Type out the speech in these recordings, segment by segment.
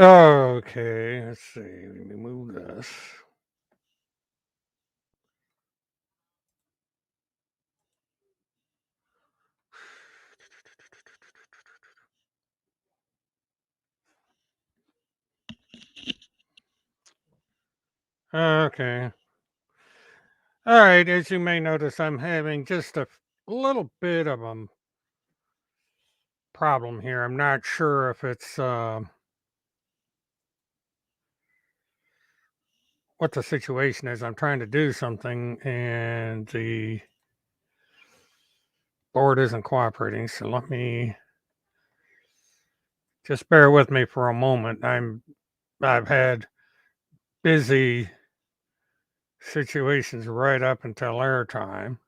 Okay, let's see. Let me move this. Okay. All right. As you may notice, I'm having just a little bit of a problem here. I'm not sure if it's what the situation is. I'm trying to do something and the board isn't cooperating. So let me just bear with me for a moment. I've had busy situations right up until airtime.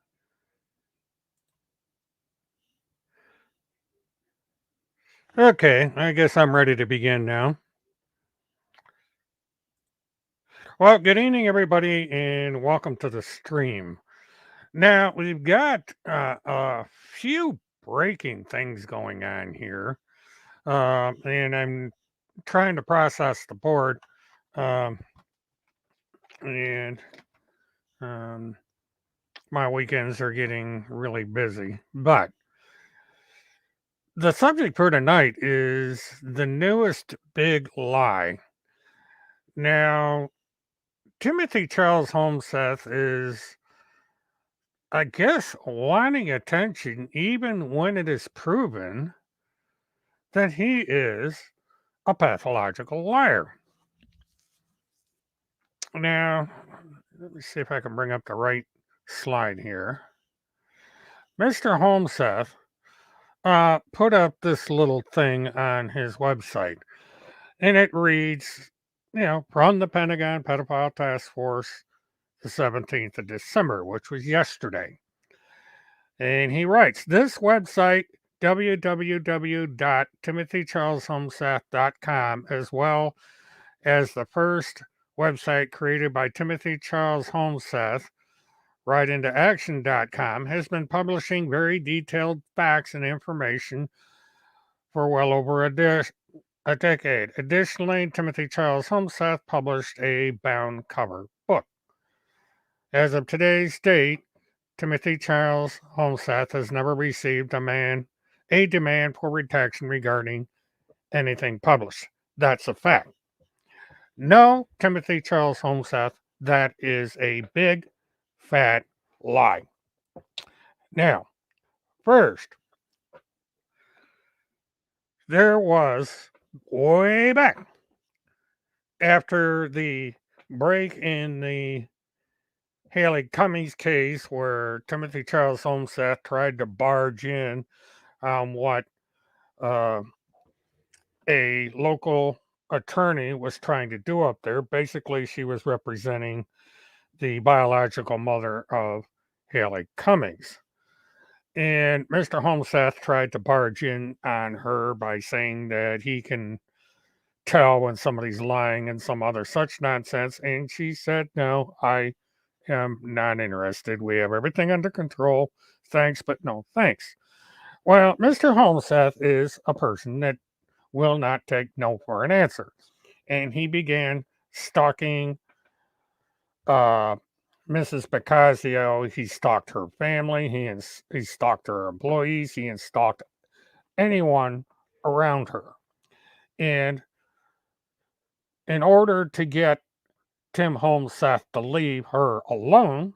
Okay, I guess I'm ready to begin now. Well, good evening, everybody, and welcome to the stream. Now, we've got a few breaking things going on here, and I'm trying to process the board, um, and um, my weekends are getting really busy. But the subject for tonight is the newest big lie. Now, Timothy Charles Holmseth is I guess wanting attention even when it is proven that he is a pathological liar. Now, let me see if I can bring up the right slide here. Mr. Holmseth put up this little thing on his website, and it reads, from the Pentagon Pedophile Task Force, the 17th of December, which was yesterday. And he writes, this website, www.timothycharleshomseth.com, as well as the first website created by Timothy Charles Holmseth, RightIntoAction.com, has been publishing very detailed facts and information for well over a decade. Additionally, Timothy Charles Holmseth published a bound cover book. As of today's date, Timothy Charles Holmseth has never received a demand for retraction regarding anything published. That's a fact. No, Timothy Charles Holmseth, that is a big, fat lie. Now, first, there was way back after the break in the Haley Cummings case where Timothy Charles Holmseth tried to barge in on what uh, a local attorney was trying to do up there. Basically, she was representing the biological mother of Haley Cummings. And Mr. Holmseth tried to barge in on her by saying that he can tell when somebody's lying and some other such nonsense. And she said, no, I am not interested. We have everything under control. Thanks, but no thanks. Well, Mr. Holmseth is a person that will not take no for an answer. And he began stalking uh, Mrs. Bacasio. He stalked her family. He stalked her employees. He stalked anyone around her. And in order to get Tim Holmseth to leave her alone,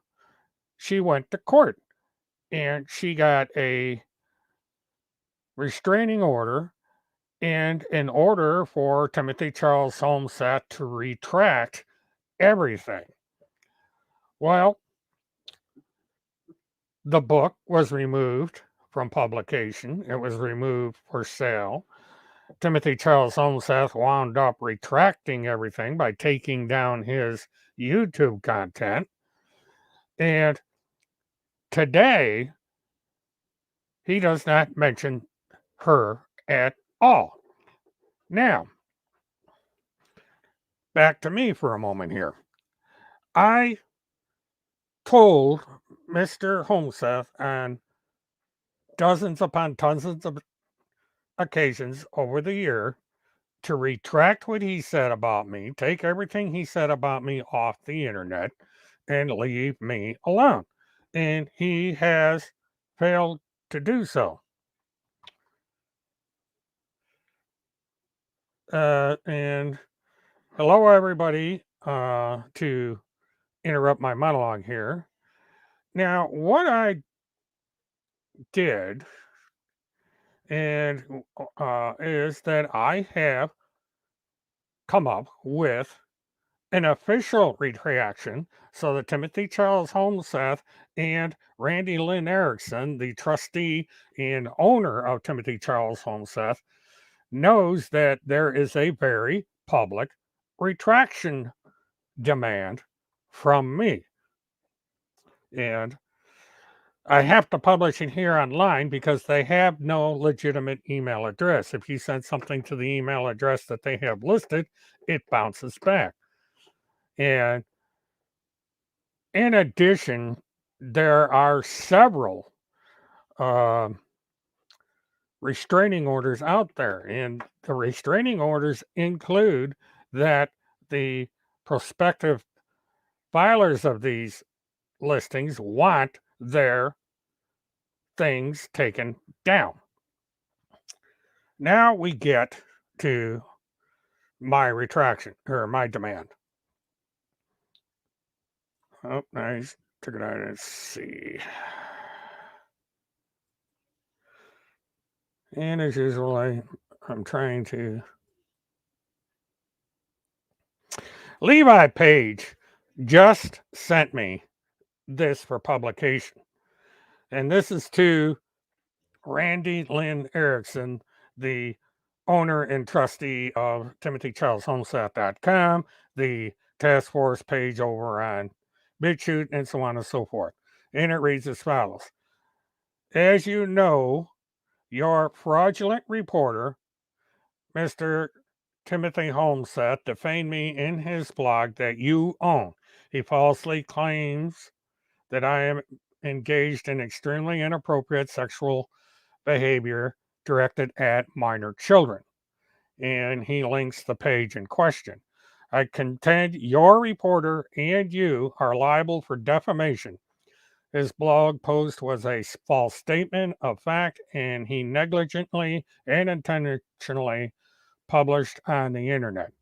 she went to court and she got a restraining order and an order for Timothy Charles Holmseth to retract everything. Well, the book was removed from publication. It was removed for sale. Timothy Charles Holmseth wound up retracting everything by taking down his YouTube content. And today, he does not mention her at all. Now, back to me for a moment here. I told Mr. Holmseth on dozens upon dozens of occasions over the year to retract what he said about me, take everything he said about me off the internet, and leave me alone. And he has failed to do so. And hello, everybody, to interrupt my monologue here. Now, what I did and is that I have come up with an official retraction so that Timothy Charles Holmseth and Randi Lynn Erickson, the trustee and owner of Timothy Charles Holmseth, knows that there is a very public retraction demand from me. And I have to publish it here online because they have no legitimate email address. If you send something to the email address that they have listed, it bounces back. And in addition, there are several uh, restraining orders out there. And the restraining orders include that the prospective filers of these listings want their things taken down. Now we get to my retraction or my demand. Oh, nice. Check it out. Let's see. And as usual, I'm trying to. Levi Page just sent me this for publication. And this is to Randi Lynn Erickson, the owner and trustee of TimothyChildsHomeseth.com, the task force page over on BitChute, and so on and so forth. And it reads as follows. As you know, your fraudulent reporter, Mr. Timothy Holmseth, defamed me in his blog that you own. He falsely claims that I am engaged in extremely inappropriate sexual behavior directed at minor children. And he links the page in question. I contend your reporter and you are liable for defamation. His blog post was a false statement of fact, and he negligently and intentionally published on the internet.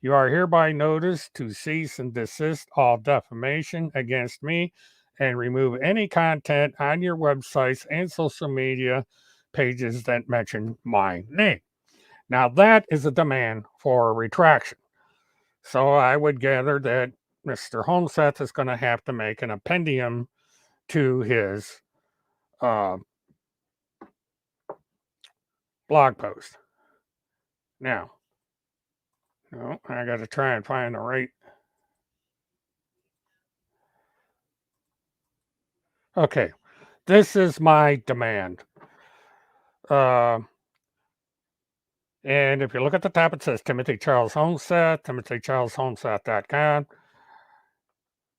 You are hereby noticed to cease and desist all defamation against me and remove any content on your websites and social media pages that mention my name. Now, that is a demand for a retraction. So I would gather that Mr. Holmseth is going to have to make an appendium to his uh, blog post. Now, no, I got to try and find the right. Okay, this is my demand. And if you look at the top, it says Timothy Charles Holmseth, TimothyChildsHomeseth.com,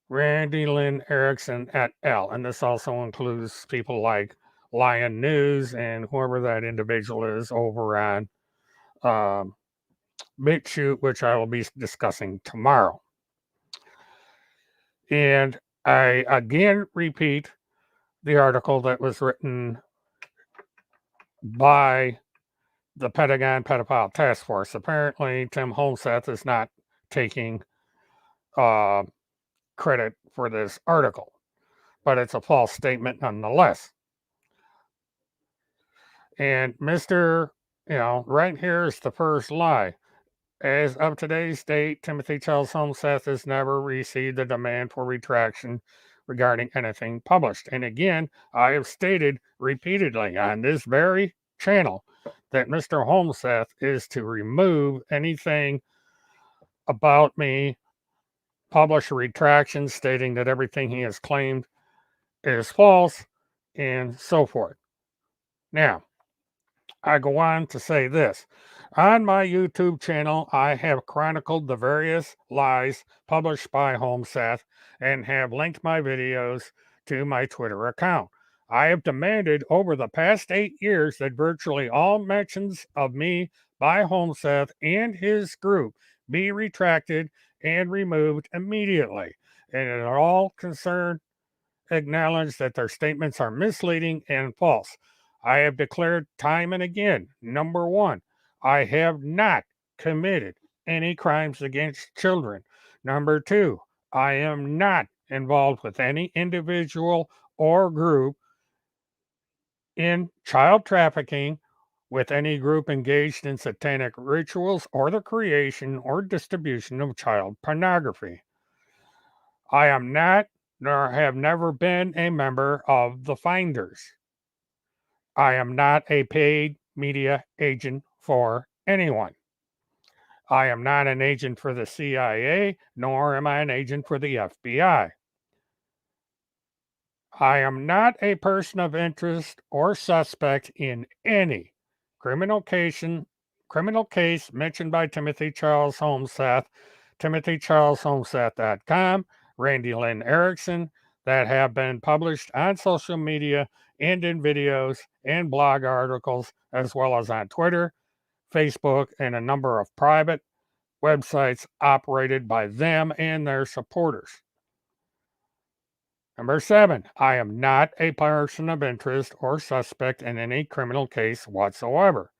Randi Lynn Erickson et al. And this also includes people like Lion News and whoever that individual is over on BitChute, which I will be discussing tomorrow. And I again repeat the article that was written by the Pentagon Pedophile Task Force. Apparently, Tim Holmseth is not taking credit for this article, but it's a false statement nonetheless. And right here is the first lie. As of today's date, Timothy Charles Holmseth has never received a demand for retraction regarding anything published. And again, I have stated repeatedly on this very channel that Mr. Holmseth is to remove anything about me, publish a retraction stating that everything he has claimed is false, and so forth. Now, I go on to say this. On my YouTube channel, I have chronicled the various lies published by Holmseth and have linked my videos to my Twitter account. I have demanded over the past 8 years that virtually all mentions of me by Holmseth and his group be retracted and removed immediately. And it all concerned acknowledge that their statements are misleading and false. I have declared time and again, number one, I have not committed any crimes against children. Number two, I am not involved with any individual or group in child trafficking, with any group engaged in satanic rituals or the creation or distribution of child pornography. I am not, nor have never been, a member of the Finders. I am not a paid media agent for anyone. I am not an agent for the CIA, nor am I an agent for the FBI. I am not a person of interest or suspect in any criminal case mentioned by Timothy Charles Holmseth, TimothyCharlesHomeseth.com, Randi Lynn Erickson, that have been published on social media and in videos and blog articles, as well as on Twitter, Facebook, and a number of private websites operated by them and their supporters. Number 7, I am not a person of interest or suspect in any criminal case whatsoever.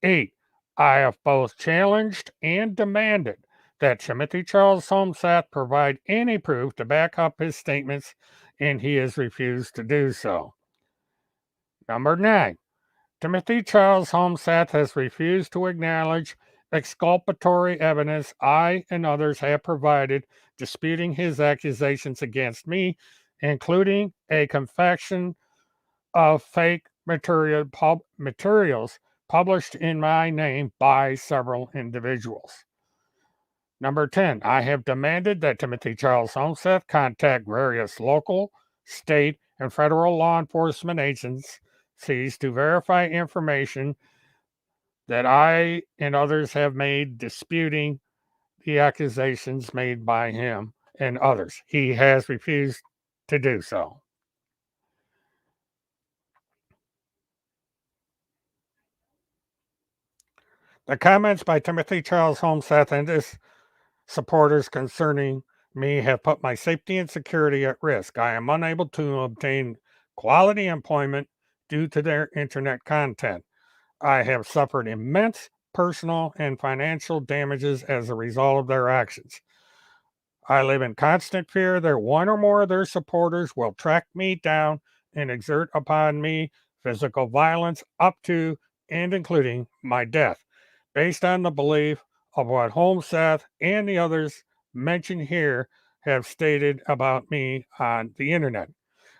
8, I have both challenged and demanded that Timothy Charles Holmseth provide any proof to back up his statements, and he has refused to do so. Number 9. Timothy Charles Holmseth has refused to acknowledge exculpatory evidence I and others have provided disputing his accusations against me, including a confession of fake materials published in my name by several individuals. Number 10, I have demanded that Timothy Charles Holmseth contact various local, state, and federal law enforcement agencies to verify information that I and others have made disputing the accusations made by him and others. He has refused to do so. The comments by Timothy Charles Holmseth and his supporters concerning me have put my safety and security at risk. I am unable to obtain quality employment due to their internet content. I have suffered immense personal and financial damages as a result of their actions. I live in constant fear that one or more of their supporters will track me down and exert upon me physical violence up to and including my death, based on the belief of what Holmseth and the others mentioned here have stated about me on the internet.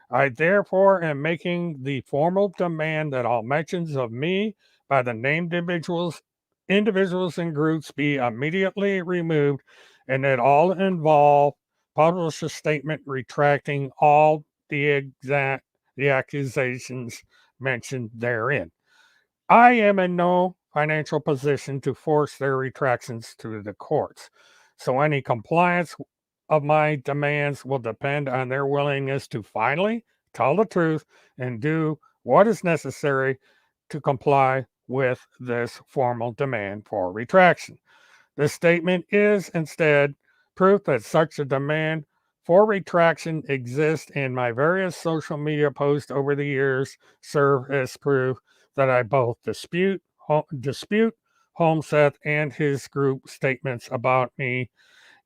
I therefore am making the formal demand that all mentions of me by the named individuals and groups be immediately removed, and that all involved publish a statement retracting all the accusations mentioned therein. I am in no financial position to force their retractions to the courts, so any compliance of my demands will depend on their willingness to finally tell the truth and do what is necessary to comply with this formal demand for retraction. This statement is instead proof that such a demand for retraction exists, and my various social media posts over the years serve as proof that I both dispute Holmseth and his group statements about me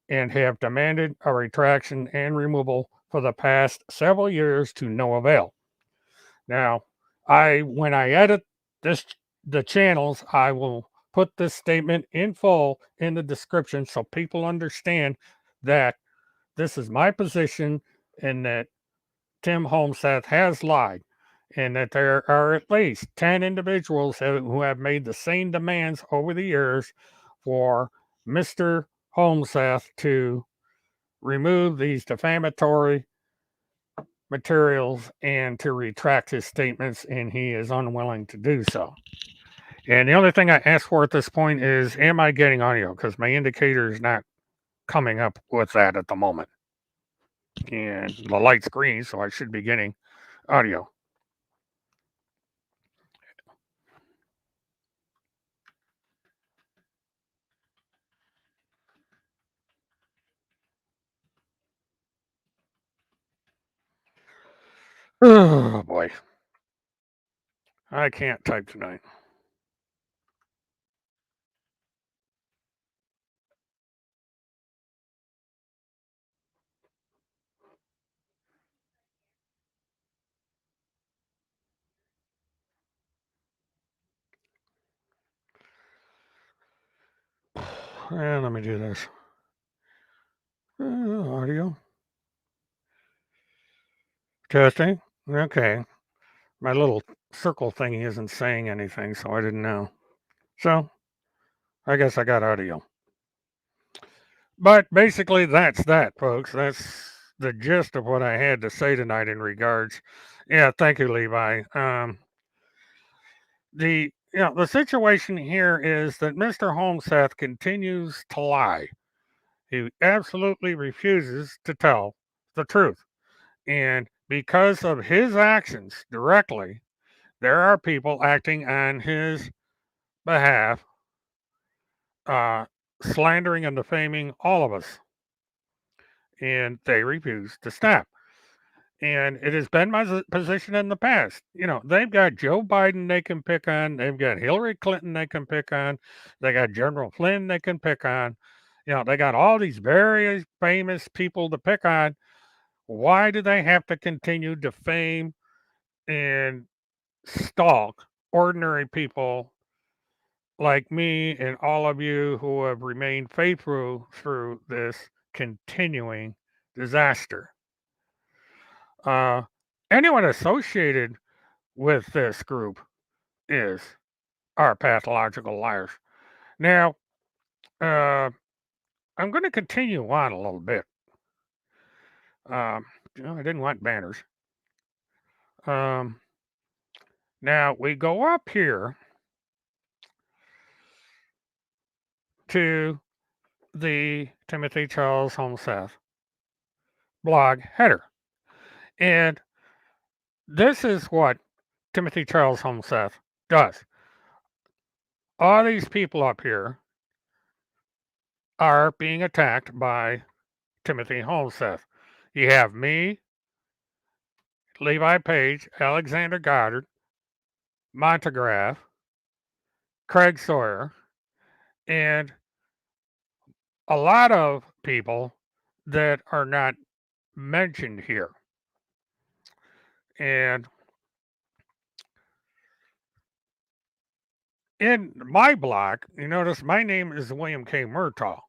and have demanded a retraction and removal for the past several years to no avail. Now, when I edit this the channels, I will put this statement in full in the description so people understand that this is my position and that Tim Holmseth has lied, and that there are at least 10 individuals who have made the same demands over the years for Mr. Holmseth to remove these defamatory materials and to retract his statements, and he is unwilling to do so. And the only thing I ask for at this point is, am I getting audio? Because my indicator is not coming up with that at the moment. And the light's green, so I should be getting audio. Oh boy. I can't type tonight. And let me do this. Audio. Testing. Okay. My little circle thingy isn't saying anything, so I didn't know. So I guess I got audio. But basically, that's that, folks. That's the gist of what I had to say tonight in regards. Yeah, thank you, Levi. The situation here is that Mr. Holmseth continues to lie. He absolutely refuses to tell the truth, and because of his actions directly, there are people acting on his behalf, uh, slandering and defaming all of us, and they refuse to stop. And it has been my position in the past. They've got Joe Biden they can pick on. They've got Hillary Clinton they can pick on. They got General Flynn they can pick on. They got all these very famous people to pick on. Why do they have to continue to defame and stalk ordinary people like me and all of you who have remained faithful through this continuing disaster? Uh, Anyone associated with this group is are pathological liars. Now, uh, I'm going to continue on a little bit. Um, I didn't want banners. Um, Now we go up here to the Timothy Charles Holmseth blog header. And this is what Timothy Charles Holmseth does. All these people up here are being attacked by Timothy Holmseth. You have me, Levi Page, Alexander Goddard, Montegraph, Craig Sawyer, and a lot of people that are not mentioned here. And in my blog, you notice my name is William K. Murtaugh.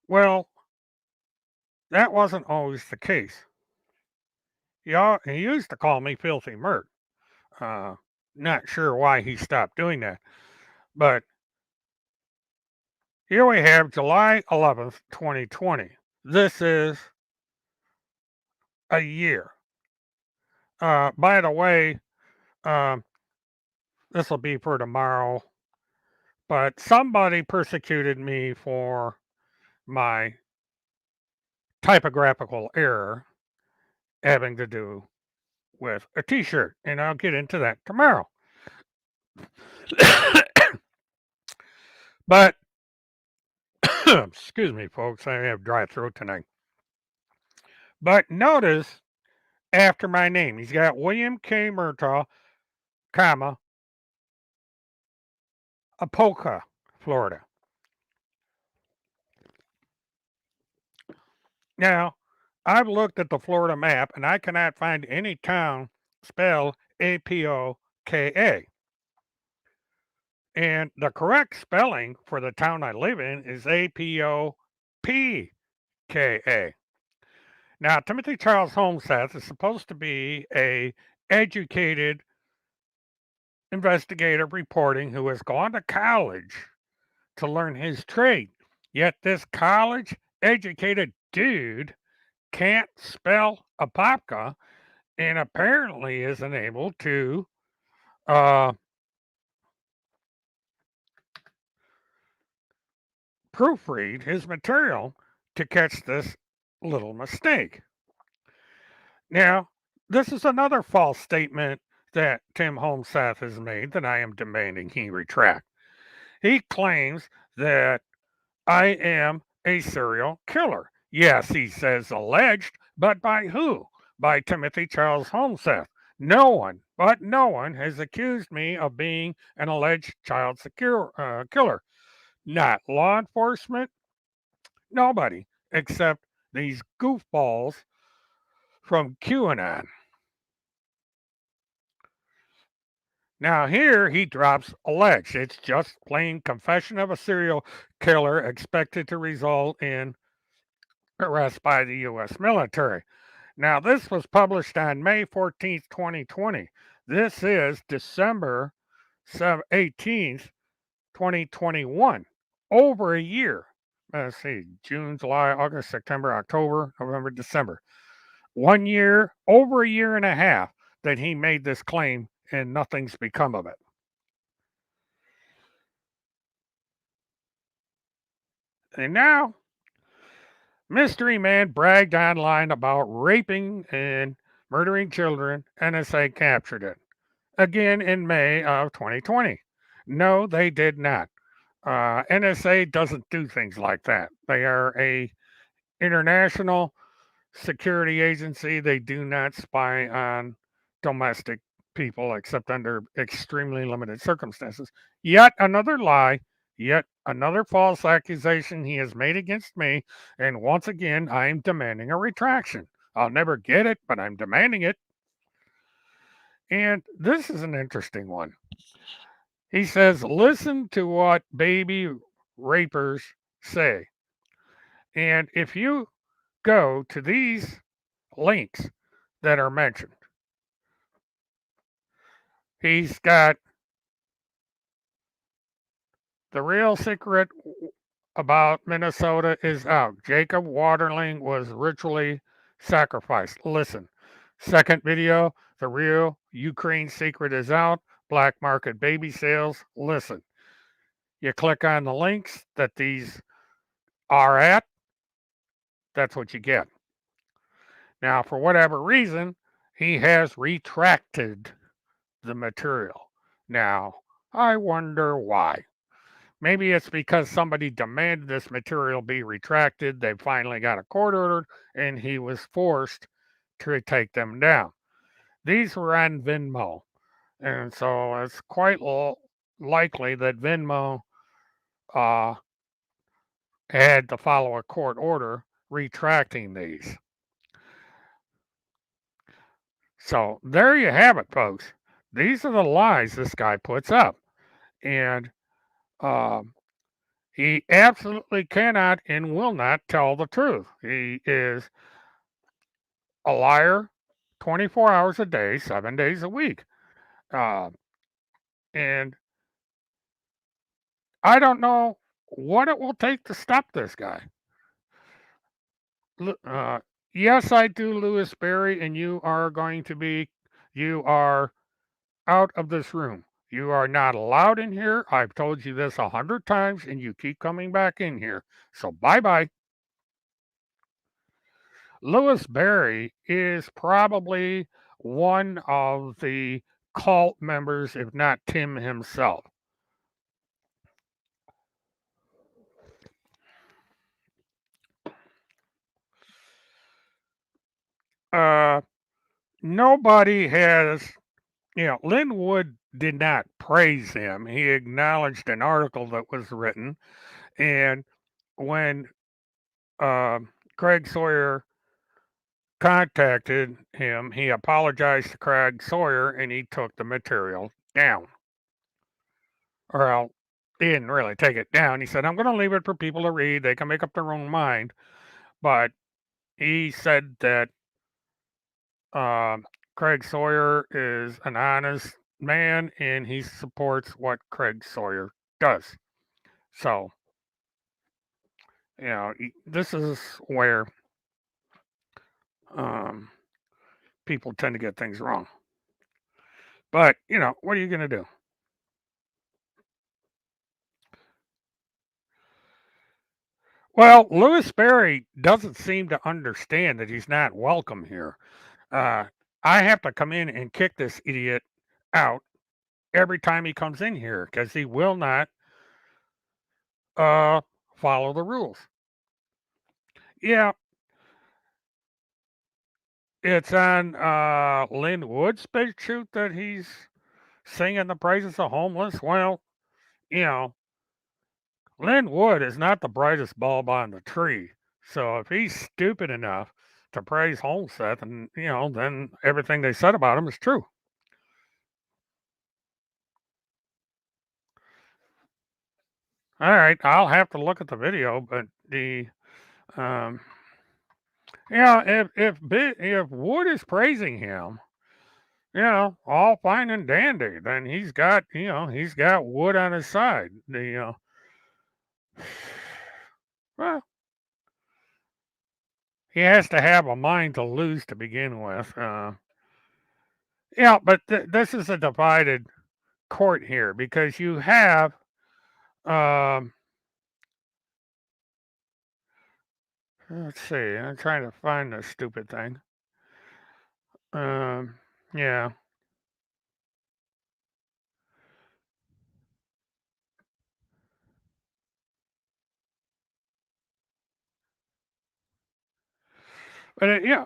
Well, that wasn't always the case. He used to call me Filthy Mert. Uh, Not sure why he stopped doing that. But here we have July 11th, 2020. This is a year. By the way, um, this will be for tomorrow, but somebody persecuted me for my typographical error having to do with a t shirt, and I'll get into that tomorrow. But, excuse me, folks, I have dry throat tonight. But notice after my name, he's got William K. Murtaugh, comma, Apopka, Florida. Now, I've looked at the Florida map and I cannot find any town spelled Apoka. And the correct spelling for the town I live in is Apopka. Now, Timothy Charles Holmseth is supposed to be a educated investigative reporting who has gone to college to learn his trade. Yet this college educated dude can't spell Apopka and apparently isn't able to uh, proofread his material to catch this little mistake. Now, this is another false statement that Tim Holmseth has made that I am demanding he retract. He claims that I am a serial killer. Yes, he says alleged, but by who? By Timothy Charles Holmseth. No one has accused me of being an alleged child killer. Not law enforcement, nobody, except these goofballs from QAnon. Now, here he drops alleged. It's just plain confession of a serial killer expected to result in arrest by the U.S. military. Now, this was published on May 14th, 2020. This is December 18th, 2021. Over a year. Let's see, June, July, August, September, October, November, December. 1 year, over a year and a half that he made this claim, and nothing's become of it. And now, Mystery Man bragged online about raping and murdering children. NSA captured it. Again in May of 2020. No, they did not. NSA doesn't do things like that. They are a international security agency. They do not spy on domestic people except under extremely limited circumstances. Yet another lie Yet another false accusation he has made against me, and once again I am demanding a retraction. I'll never get it, but I'm demanding it. And this is an interesting one. He says, listen to what baby rapers say. And if you go to these links that are mentioned, he's got the real secret about Minnesota is out. Jacob Waterling was ritually sacrificed. Listen. Second video, the real Ukraine secret is out. Black market baby sales. Listen. You click on the links that these are at, that's what you get. Now, for whatever reason, he has retracted the material. Now, I wonder why. Maybe it's because somebody demanded this material be retracted. They finally got a court order, and he was forced to take them down. These were on Venmo, and so it's quite likely that Venmo uh, had to follow a court order retracting these. So there you have it, folks. These are the lies this guy puts up, and um, he absolutely cannot and will not tell the truth. He is a liar 24 hours a day, 7 days a week. Uh, and I don't know what it will take to stop this guy. Uh, yes, I do, Lewis Berry, and you are out of this room. You are not allowed in here. I've told you this 100 times, and you keep coming back in here. So bye bye. Lewis Berry is probably one of the cult members, if not Tim himself. Uh, Nobody has, Lynn Wood did not praise him. He acknowledged an article that was written. And when uh, Craig Sawyer contacted him, he apologized to Craig Sawyer and he took the material down. Well, he didn't really take it down. He said, I'm going to leave it for people to read. They can make up their own mind. But he said that Craig Sawyer is an honest man and he supports what Craig Sawyer does. So, this is where um, people tend to get things wrong. But, what are you going to do? Well, Lewis Berry doesn't seem to understand that he's not welcome here. Uh, I have to come in and kick this idiot out every time he comes in here because he will not uh, follow the rules. Yeah, it's on Lynn Wood's big shoot that he's singing the praises of homeless. Well, you know, Lynn Wood is not the brightest bulb on the tree. So if he's stupid enough to praise Holmseth, and then everything they said about him is true. All right, I'll have to look at the video, but um, if Wood is praising him, all fine and dandy, then he's got Wood on his side. Well, he has to have a mind to lose to begin with. But this is a divided court here because you have, um, let's see, I'm trying to find this stupid thing. Um, yeah, but yeah,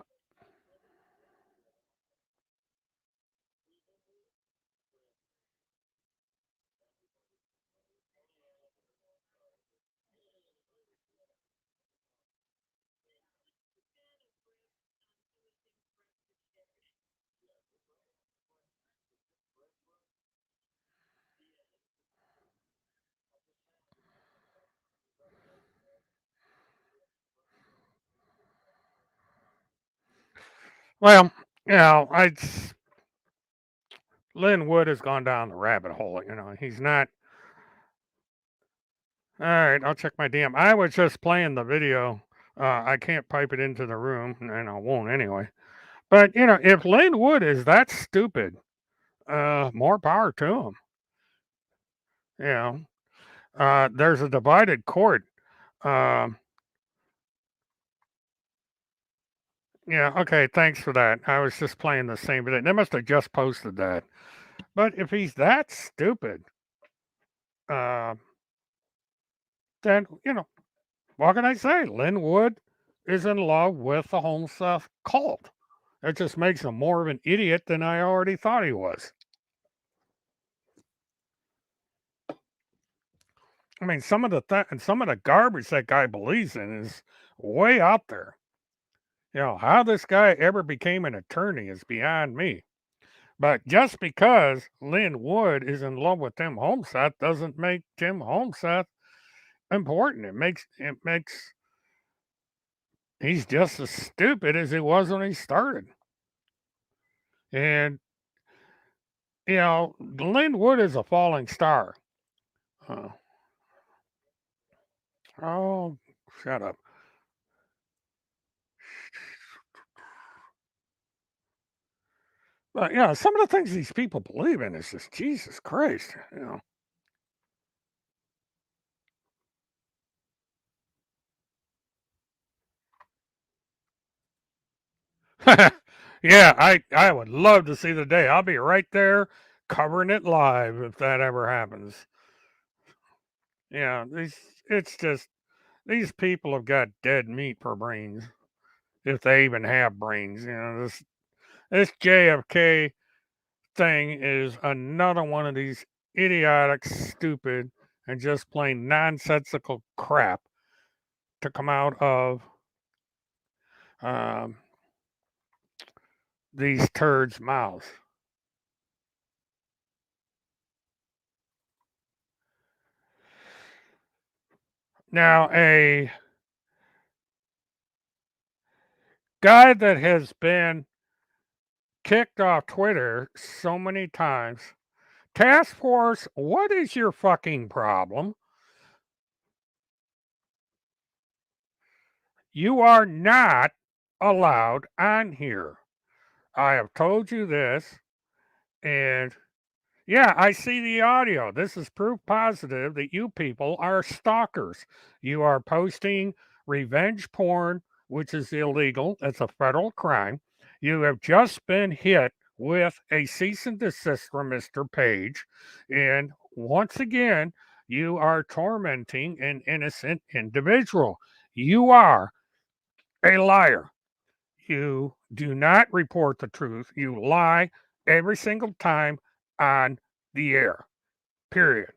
Well, I Lynn Wood has gone down the rabbit hole. He's not. All right, I'll check my DM. I was just playing the video. I can't pipe it into the room, and I won't anyway. But if Lynn Wood is that stupid, more power to him. You know, there's a divided court. Um, yeah, okay, thanks for that. I was just playing the same video. They must have just posted that. But if he's that stupid, uh, then what can I say? Lynn Wood is in love with the Holmseth cult. It just makes him more of an idiot than I already thought he was. I mean, some of the garbage that guy believes in is way out there. How this guy ever became an attorney is beyond me. But just because Lynn Wood is in love with Tim Holmseth doesn't make Tim Holmseth important. It makes he's just as stupid as he was when he started. And Lynn Wood is a falling star. Uh, oh, shut up. But some of the things these people believe in is just Jesus Christ. Yeah, I would love to see the day. I'll be right there covering it live if that ever happens. Yeah, it's just these people have got dead meat for brains if they even have brains. This JFK thing is another one of these idiotic, stupid, and just plain nonsensical crap to come out of um, these turds' mouths. Now, a guy that has been kicked off Twitter so many times. Task Force, what is your fucking problem? You are not allowed on here. I have told you this, and yeah, I see the audio. This is proof positive that you people are stalkers. You are posting revenge porn, which is illegal. That's a federal crime. You have just been hit with a cease and desist from Mr. Page. And once again, you are tormenting an innocent individual. You are a liar. You do not report the truth. You lie every single time on the air. Period.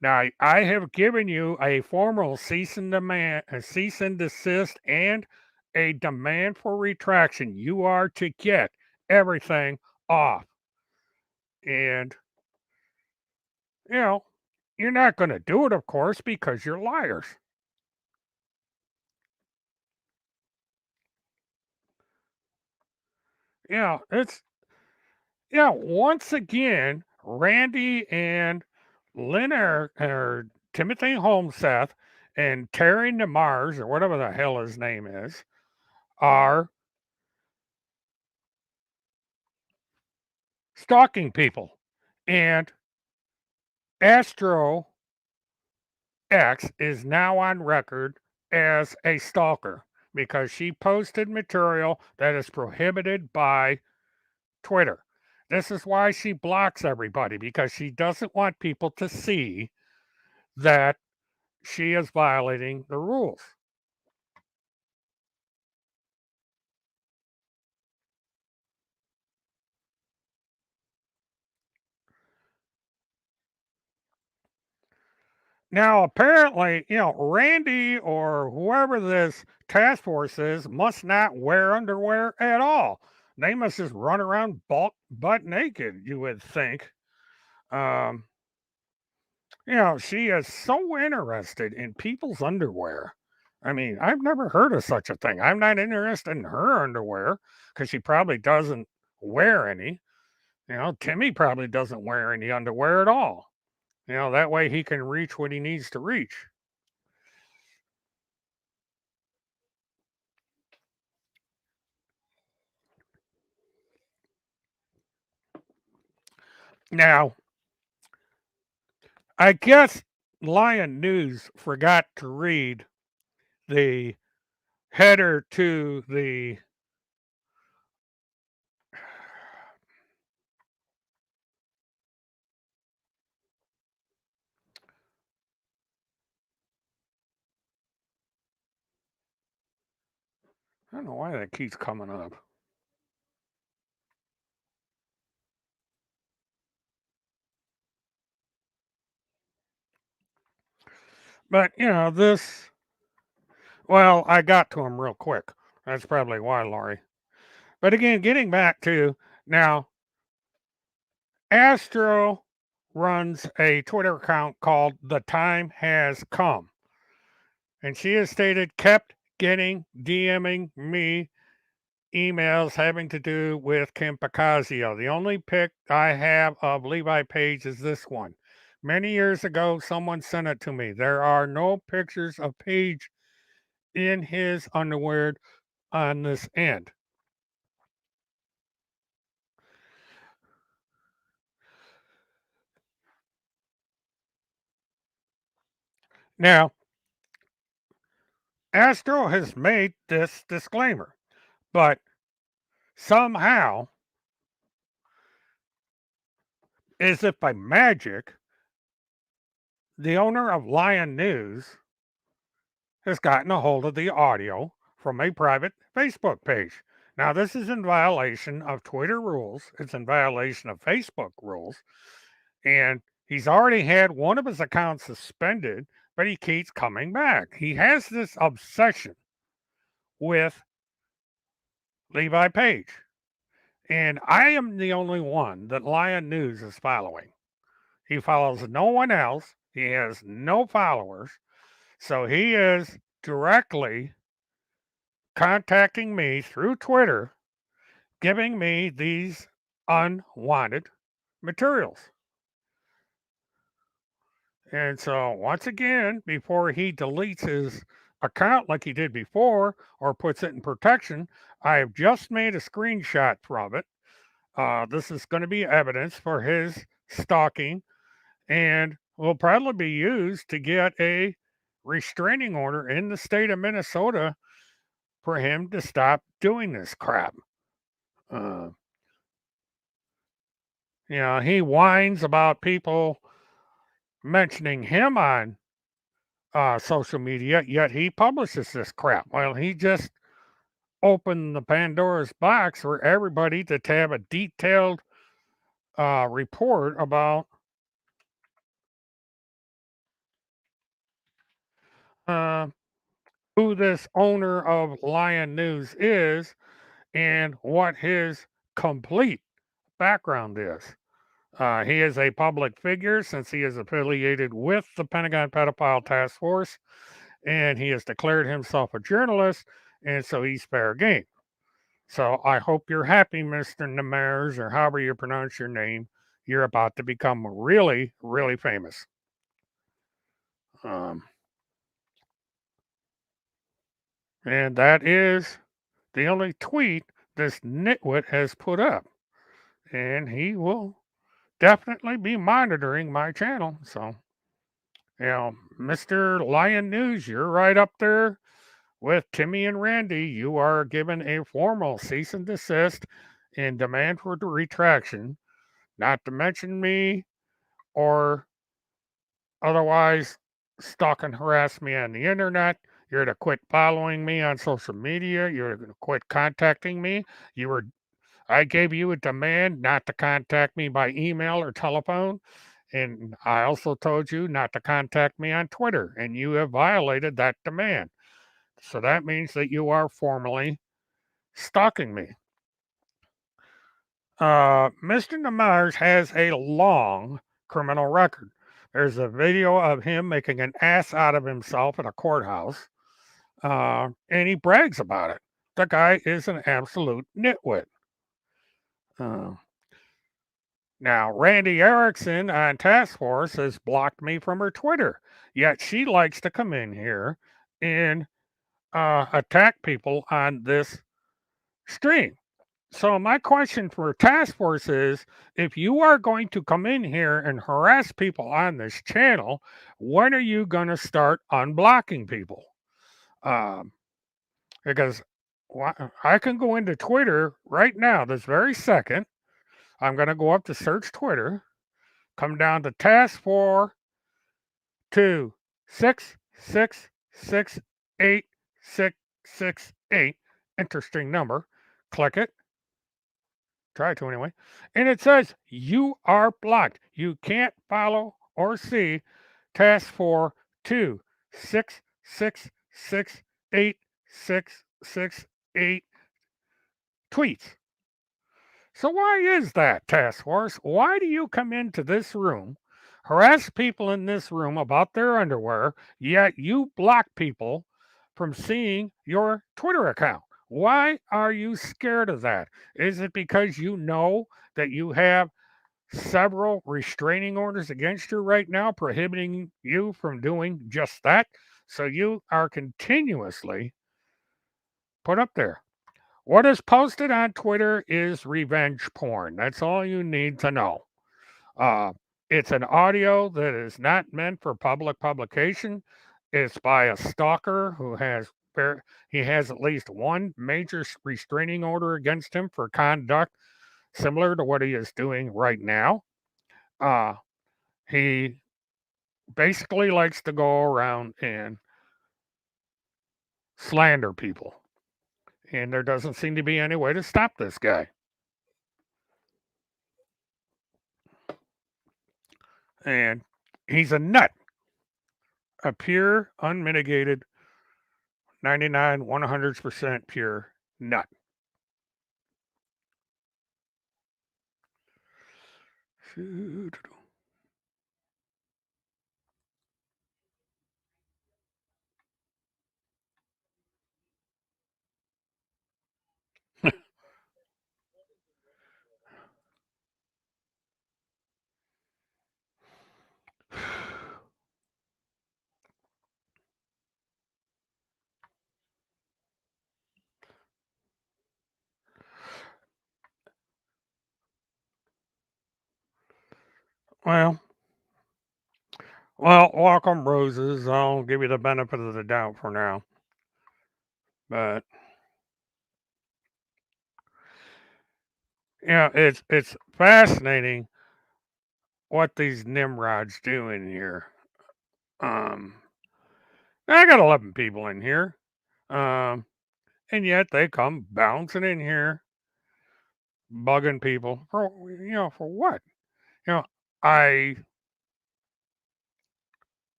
Now, I have given you a formal cease and desist, and a demand for retraction. You are to get everything off, and you know you're not going to do it, of course, because you're liars. It's once again, Randi and Lynn or Timothy Holmseth and Terry Mars or whatever the hell his name is are stalking people. And Astro X is now on record as a stalker because she posted material that is prohibited by Twitter. This is why she blocks everybody because she doesn't want people to see that she is violating the rules. Now, apparently, Randy or whoever this task force is must not wear underwear at all. They must just run around butt naked, you would think. Um, she is so interested in people's underwear. I mean, I've never heard of such a thing. I'm not interested in her underwear because she probably doesn't wear any. Timmy probably doesn't wear any underwear at all. That way he can reach what he needs to reach. Now, I guess Lion News forgot to read the header to the I don't know why that keeps coming up. But, well, I got to him real quick. That's probably why, Laurie. But again, getting back to now, Astro runs a Twitter account called The Time Has Come. And she has stated, kept getting DMing me emails having to do with Kim Picasio. The only pic I have of Levi Page is this one. Many years ago, someone sent it to me. There are no pictures of Page in his underwear on this end. Now, Astro has made this disclaimer, but somehow, as if by magic, the owner of Lion News has gotten a hold of the audio from a private Facebook page. Now, this is in violation of Twitter rules, it's in violation of Facebook rules, and he's already had one of his accounts suspended, but he keeps coming back. He has this obsession with Levi Page. And I am the only one that Lion News is following. He follows no one else. He has no followers. So he is directly contacting me through Twitter, giving me these unwanted materials. And so, once again, before he deletes his account like he did before or puts it in protection, I have just made a screenshot from it. This is going to be evidence for his stalking and will probably be used to get a restraining order in the state of Minnesota for him to stop doing this crap. Uh, he whines about people mentioning him on social media, yet he publishes this crap. Well, he just opened the Pandora's box for everybody to have a detailed report about uh, who this owner of Lion News is and what his complete background is. He is a public figure since he is affiliated with the Pentagon Pedophile Task Force, and he has declared himself a journalist, and so he's fair game. So I hope you're happy, Mr. Nemers, or however you pronounce your name. You're about to become really, really famous. Um, and that is the only tweet this nitwit has put up. And he will definitely be monitoring my channel. So, Mr. Lion News, you're right up there with Timmy and Randy. You are given a formal cease and desist and demand for the retraction, not to mention me or otherwise stalk and harass me on the internet. You're to quit following me on social media. You're going to quit contacting me. I gave you a demand not to contact me by email or telephone. And I also told you not to contact me on Twitter, and you have violated that demand. So that means that you are formally stalking me. Mr. Namars has a long criminal record. There's a video of him making an ass out of himself at a courthouse. and he brags about it. The guy is an absolute nitwit. Uh, Now, Randi Erickson on Task Force has blocked me from her Twitter, yet she likes to come in here and attack people on this stream. So, my question for Task Force is if you are going to come in here and harass people on this channel, when are you going to start unblocking people? Um, because I can go into Twitter right now, this very second. I'm going to go up to search Twitter, come down to Task Force 266668668. Interesting number. Click it. Try to anyway. And it says you are blocked. You can't follow or see Task Force 266668668 tweets. So why is that, Task Force? Why do you come into this room, harass people in this room about their underwear, yet you block people from seeing your Twitter account? Why are you scared of that? Is it because you know that you have several restraining orders against you right now, prohibiting you from doing just that? So you are continuously put up there. What is posted on Twitter is revenge porn. That's all you need to know. Uh, it's an audio that is not meant for public publication. It's by a stalker who has he has at least one major restraining order against him for conduct similar to what he is doing right now. Uh, he basically likes to go around and slander people, and there doesn't seem to be any way to stop this guy. And he's a nut, a pure, unmitigated 99, 100% pure nut. Well, welcome roses. I'll give you the benefit of the doubt for now. But it's fascinating what these Nimrods do in here. Um, I got 11 people in here. Um, and yet they come bouncing in here, bugging people for for what? You know, I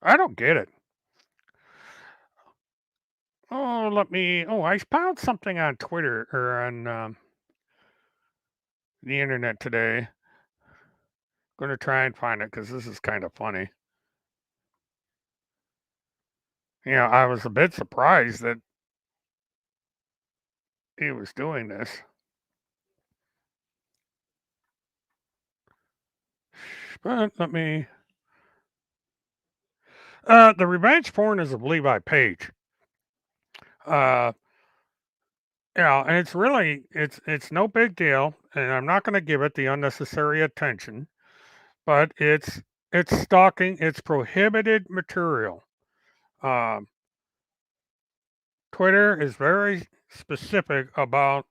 I don't get it. Oh, I found something on Twitter or on the internet today. Going to try and find it because this is kind of funny. I was a bit surprised that he was doing this, but let me. The revenge porn is of Levi Page. Uh, and it's really it's no big deal, and I'm not going to give it the unnecessary attention, but it's stalking. It's prohibited material. Um, Twitter is very specific about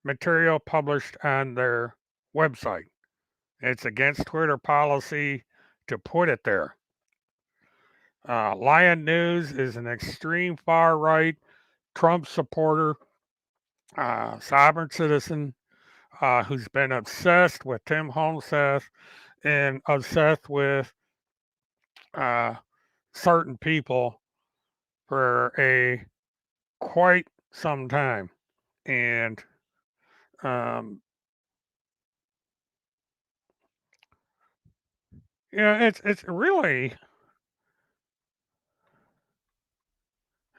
material published on their website. It's against Twitter policy to put it there. Lion News is an extreme far right Trump supporter, sovereign citizen who's been obsessed with Tim Holmseth and obsessed with uh, certain people for a quite some time. And um, it's really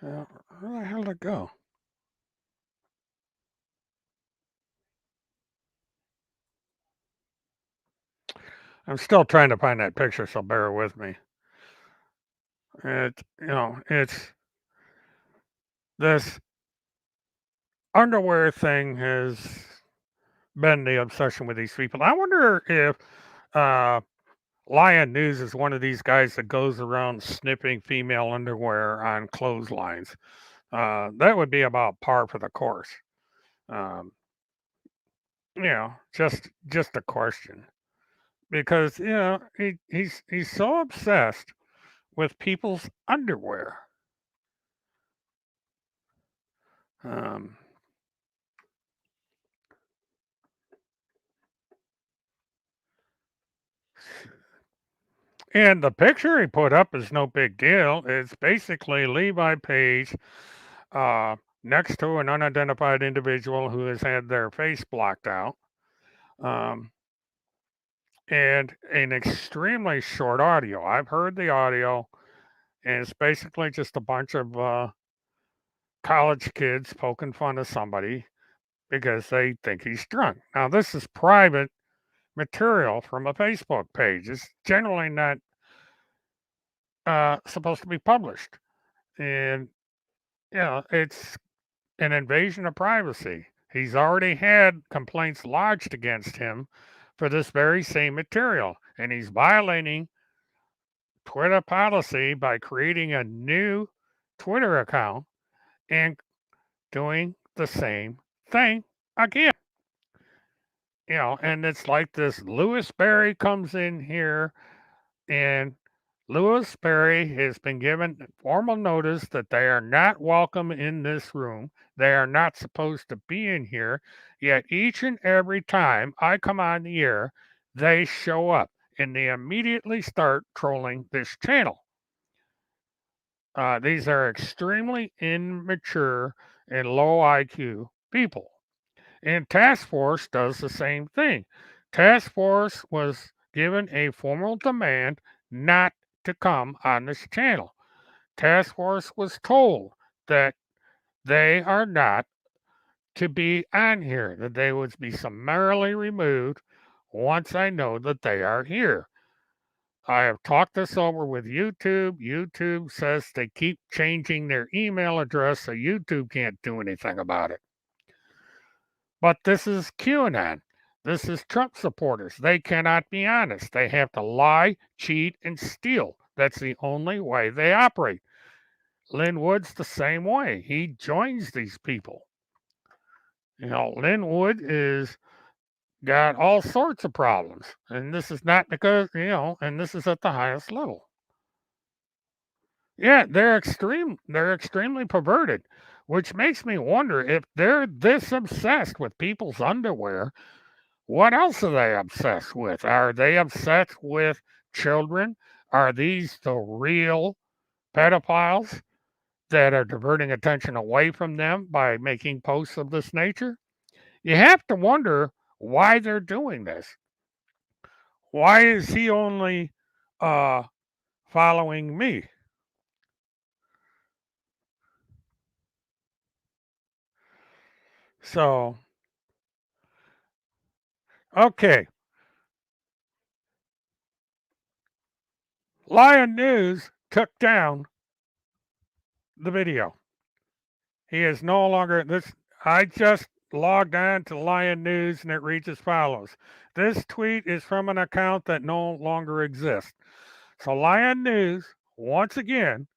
Where the hell did it go? I'm still trying to find that picture, so bear with me. It's this underwear thing has been the obsession with these people. I wonder if uh, Lion News is one of these guys that goes around snipping female underwear on clotheslines. That would be about par for the course. Um, just a question because he's so obsessed with people's underwear. Um, and the picture he put up is no big deal. It's basically Levi Page next to an unidentified individual who has had their face blocked out. Um, and an extremely short audio. I've heard the audio, and it's basically just a bunch of college kids poking fun of somebody because they think he's drunk. Now, this is private material from a Facebook page. It's generally not supposed to be published. And, it's an invasion of privacy. He's already had complaints lodged against him for this very same material, and he's violating Twitter policy by creating a new Twitter account and doing the same thing again. And it's like this Lewis Berry comes in here, and Lewis Berry has been given formal notice that they are not welcome in this room. They are not supposed to be in here. Yet each and every time I come on the air, they show up and they immediately start trolling this channel. These are extremely immature and low IQ people. And Task Force does the same thing. Task Force was given a formal demand not to come on this channel. Task Force was told that they are not to be on here, that they would be summarily removed once I know that they are here. I have talked this over with YouTube. YouTube says they keep changing their email address, so YouTube can't do anything about it. But this is QAnon. This is Trump supporters. They cannot be honest. They have to lie, cheat, and steal. That's the only way they operate. Lynn Wood's the same way. He joins these people. Lynn Wood is got all sorts of problems. And this is not because, and this is at the highest level. Yeah, they're extremely perverted, which makes me wonder if they're this obsessed with people's underwear. What else are they obsessed with? Are they obsessed with children? Are these the real pedophiles that are diverting attention away from them by making posts of this nature? You have to wonder why they're doing this. Why is he only uh, following me? So, okay, Lion News took down the video. He is no longer this. I just logged on to Lion News and it reads as follows. This tweet is from an account that no longer exists. So Lion News, once again,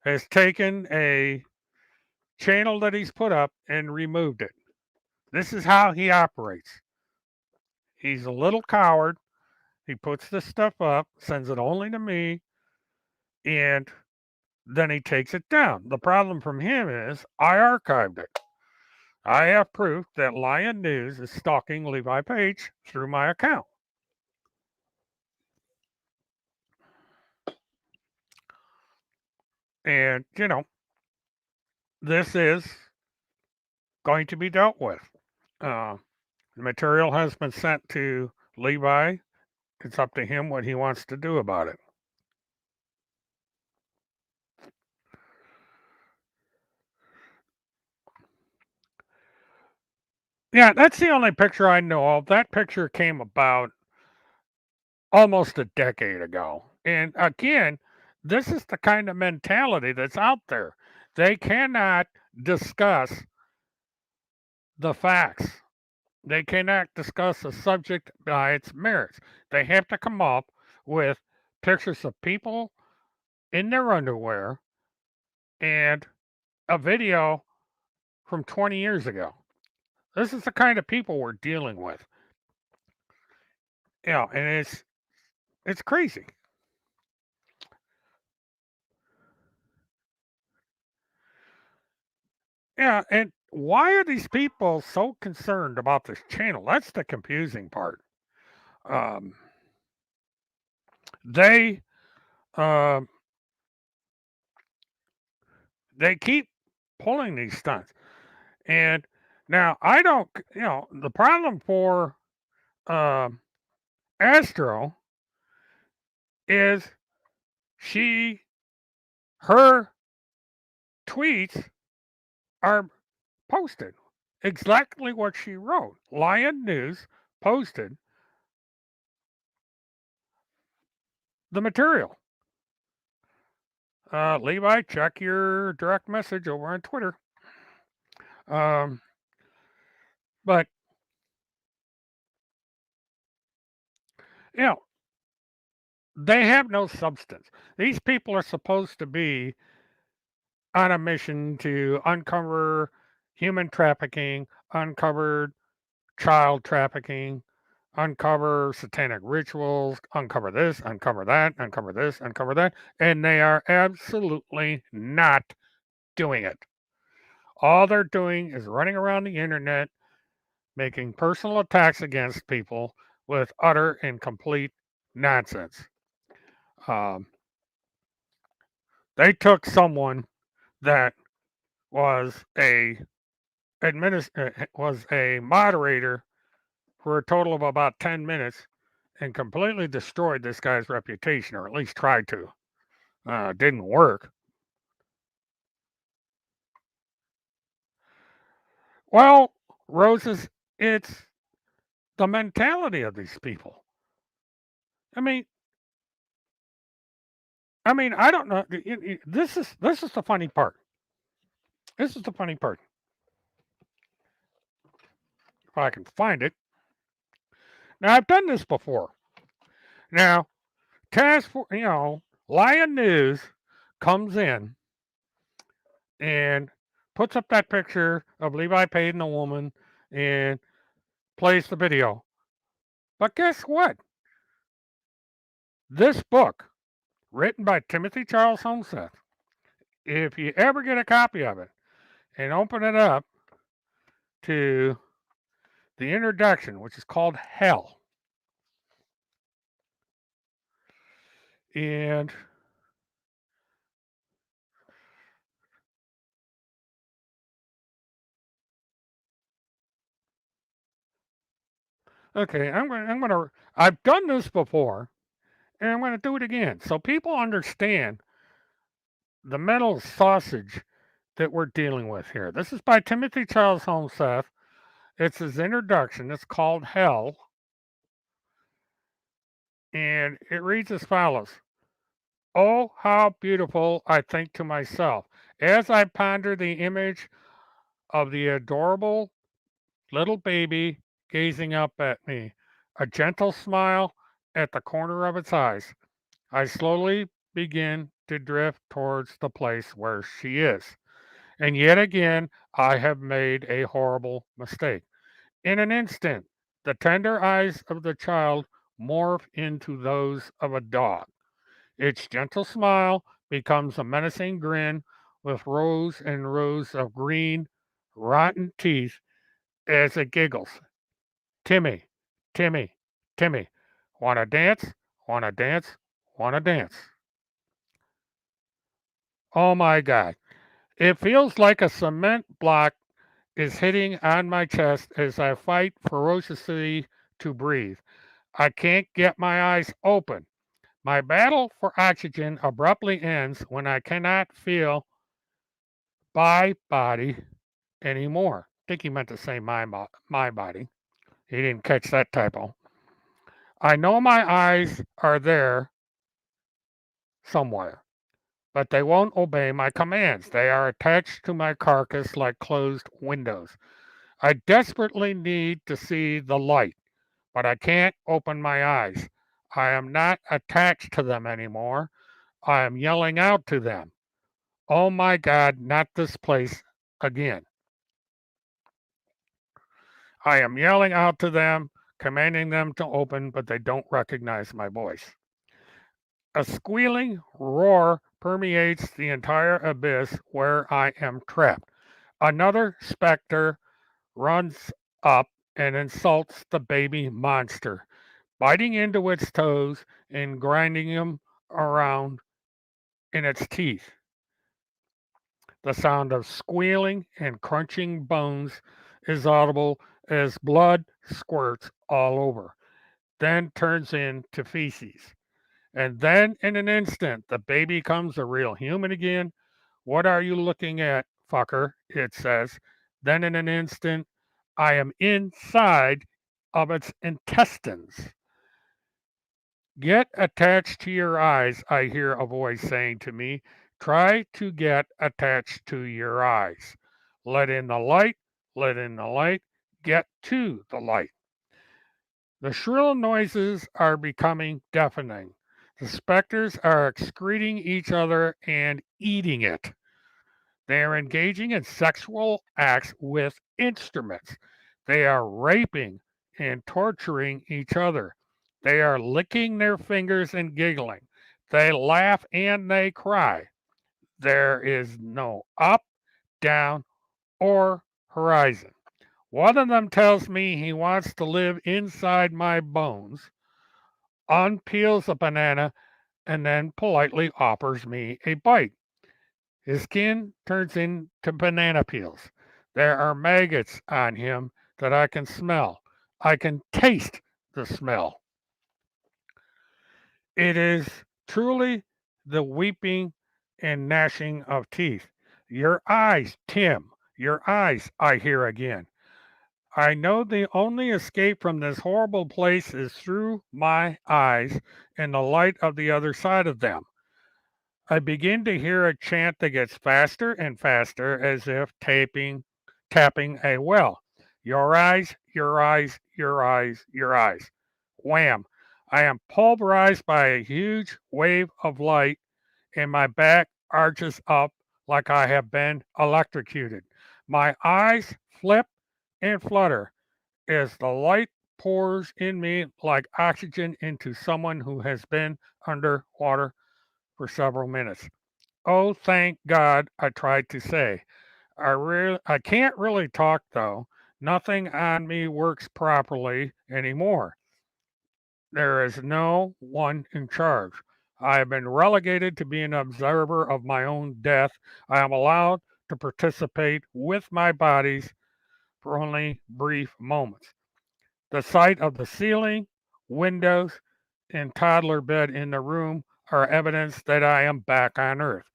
has taken a channel that he's put up and removed it. This is how he operates. He's a little coward. He puts this stuff up, sends it only to me, and then he takes it down. The problem from him is I archived it. I have proof that Lion News is stalking Levi Page through my account. And, this is going to be dealt with. Uh, the material has been sent to Levi. It's up to him what he wants to do about it. Yeah, that's the only picture I know of. That picture came about almost a decade ago. And again, this is the kind of mentality that's out there. They cannot discuss the facts. They cannot discuss a subject by its merits. They have to come up with pictures of people in their underwear and a video from 20 years ago. This is the kind of people we're dealing with. And it's crazy. Yeah, and why are these people so concerned about this channel? That's the confusing part. Um, they um, they keep pulling these stunts, and now I don't. The problem for um, Astro is she her tweets are posted exactly what she wrote. Lion News posted the material. Levi, check your direct message over on Twitter. Um, but you know, they have no substance. These people are supposed to be on a mission to uncover human trafficking, uncover child trafficking, uncover satanic rituals, uncover this, uncover that, uncover this, uncover that, and they are absolutely not doing it. All they're doing is running around the internet making personal attacks against people with utter and complete nonsense. Um, they took someone that was was a moderator for a total of about 10 minutes and completely destroyed this guy's reputation, or at least tried to. Didn't work. Well, Roses, it's the mentality of these people. I mean, I don't know. This is the funny part. This is the funny part. If I can find it. Now I've done this before. Now, task for Lion News comes in and puts up that picture of Levi Page and the woman and plays the video. But guess what? This book, written by Timothy Charles Holmseth, if you ever get a copy of it and open it up to the introduction, which is called Hell, and okay, I've done this before, and I'm gonna do it again so people understand the mental sausage that we're dealing with here. This is by Timothy Charles Holmseth. It's his introduction. It's called Hell, and it reads as follows. Oh, how beautiful, I think to myself, as I ponder the image of the adorable little baby gazing up at me, a gentle smile at the corner of its eyes. I slowly begin to drift towards the place where she is. And yet again, I have made a horrible mistake. In an instant, the tender eyes of the child morph into those of a dog. Its gentle smile becomes a menacing grin with rows and rows of green, rotten teeth as it giggles. Timmy, Timmy, Timmy, wanna dance? Wanna dance? Wanna dance? Oh my God. It feels like a cement block is hitting on my chest as I fight ferociously to breathe. I can't get my eyes open. My battle for oxygen abruptly ends when I cannot feel my body anymore. think he meant to say my body. He didn't catch that typo. I know my eyes are there somewhere, but they won't obey my commands. They are attached to my carcass like closed windows. I desperately need to see the light, but I can't open my eyes. I am not attached to them anymore. I am yelling out to them. Oh my God, not this place again. I am yelling out to them, commanding them to open, but they don't recognize my voice. A squealing roar permeates the entire abyss where I am trapped. Another specter runs up and insults the baby monster, biting into its toes and grinding them around in its teeth. The sound of squealing and crunching bones is audible as blood squirts all over, then turns into feces. And then in an instant, the baby becomes a real human again. What are you looking at, fucker? It says. Then in an instant, I am inside of its intestines. Get attached to your eyes, I hear a voice saying to me. Try to get attached to your eyes. Let in the light, let in the light, get to the light. The shrill noises are becoming deafening. The specters are excreting each other and eating it. They are engaging in sexual acts with instruments. They are raping and torturing each other. They are licking their fingers and giggling. They laugh and they cry. There is no up, down, or horizon. One of them tells me he wants to live inside my bones, unpeels a banana, and then politely offers me a bite. His skin turns into banana peels. There are maggots on him that I can smell. I can taste the smell. It is truly the weeping and gnashing of teeth. Your eyes, Tim, your eyes, I hear again. I know the only escape from this horrible place is through my eyes and the light of the other side of them. I begin to hear a chant that gets faster and faster as if tapping a well. Your eyes, your eyes, your eyes, your eyes. Wham! I am pulverized by a huge wave of light and my back arches up like I have been electrocuted. My eyes flip and flutter as the light pours in me like oxygen into someone who has been underwater for several minutes. Oh, thank God, I tried to say. I can't really talk though. Nothing on me works properly anymore. There is no one in charge. I have been relegated to be an observer of my own death. I am allowed to participate with my bodies for only brief moments. The sight of the ceiling, windows, and toddler bed in the room are evidence that I am back on Earth.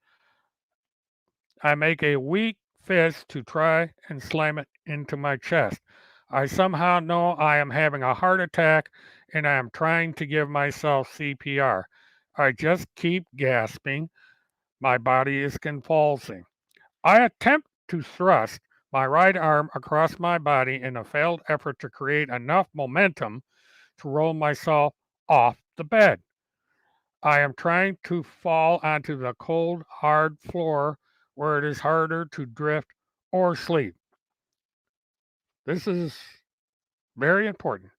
I make a weak fist to try and slam it into my chest. I somehow know I am having a heart attack and I am trying to give myself CPR. I just keep gasping. My body is convulsing. I attempt to thrust my right arm across my body in a failed effort to create enough momentum to roll myself off the bed. I am trying to fall onto the cold, hard floor where it is harder to drift or sleep. This is very important.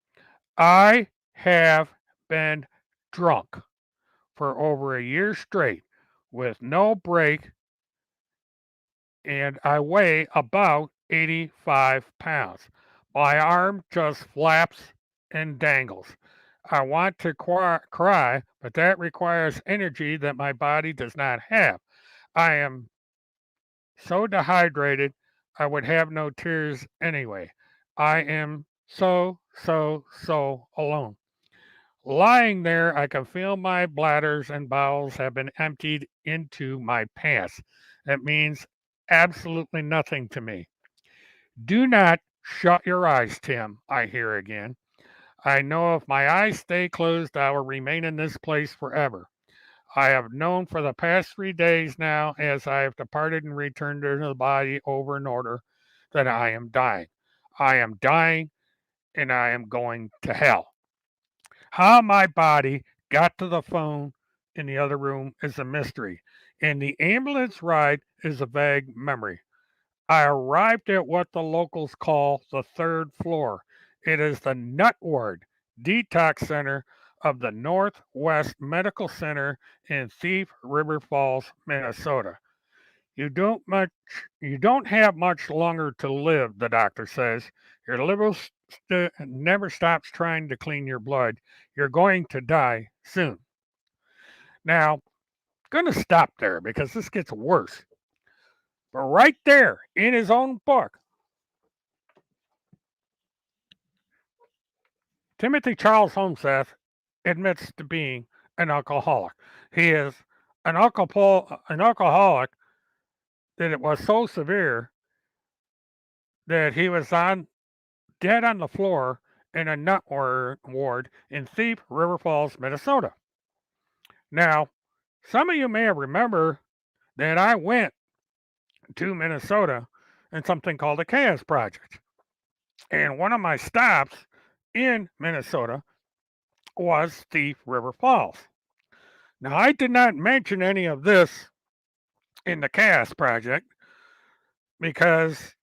I have been drunk for over a year straight with no break, and I weigh about 85 pounds. My arm just flaps and dangles. I want to cry, but that requires energy that my body does not have. I am so dehydrated, I would have no tears anyway. I am so alone. Lying there, I can feel my bladders and bowels have been emptied into my pants. That means absolutely nothing to me. Do not shut your eyes, Tim, I hear again. I know if my eyes stay closed, I will remain in this place forever. I have known for the past 3 days now, as I have departed and returned to the body over and over, that I am dying. I am dying and I am going to hell. How my body got to the phone in the other room is a mystery, and the ambulance ride is a vague memory. I arrived at what the locals call the third floor. It is the nut ward detox center of the Northwest Medical Center in Thief River Falls, Minnesota. You don't much you don't have much longer to live, the doctor says. Your liver never stops trying to clean your blood. You're going to die soon. Now, I'm going to stop there because this gets worse. But right there in his own book, Timothy Charles Holmseth admits to being an alcoholic. He is an alcoholic that it was so severe that he was on dead on the floor in a nut ward in Thief River Falls, Minnesota. Now, some of you may remember that I went to Minnesota in something called the Chaos Project. And one of my stops in Minnesota was Thief River Falls. Now, I did not mention any of this in the Chaos Project because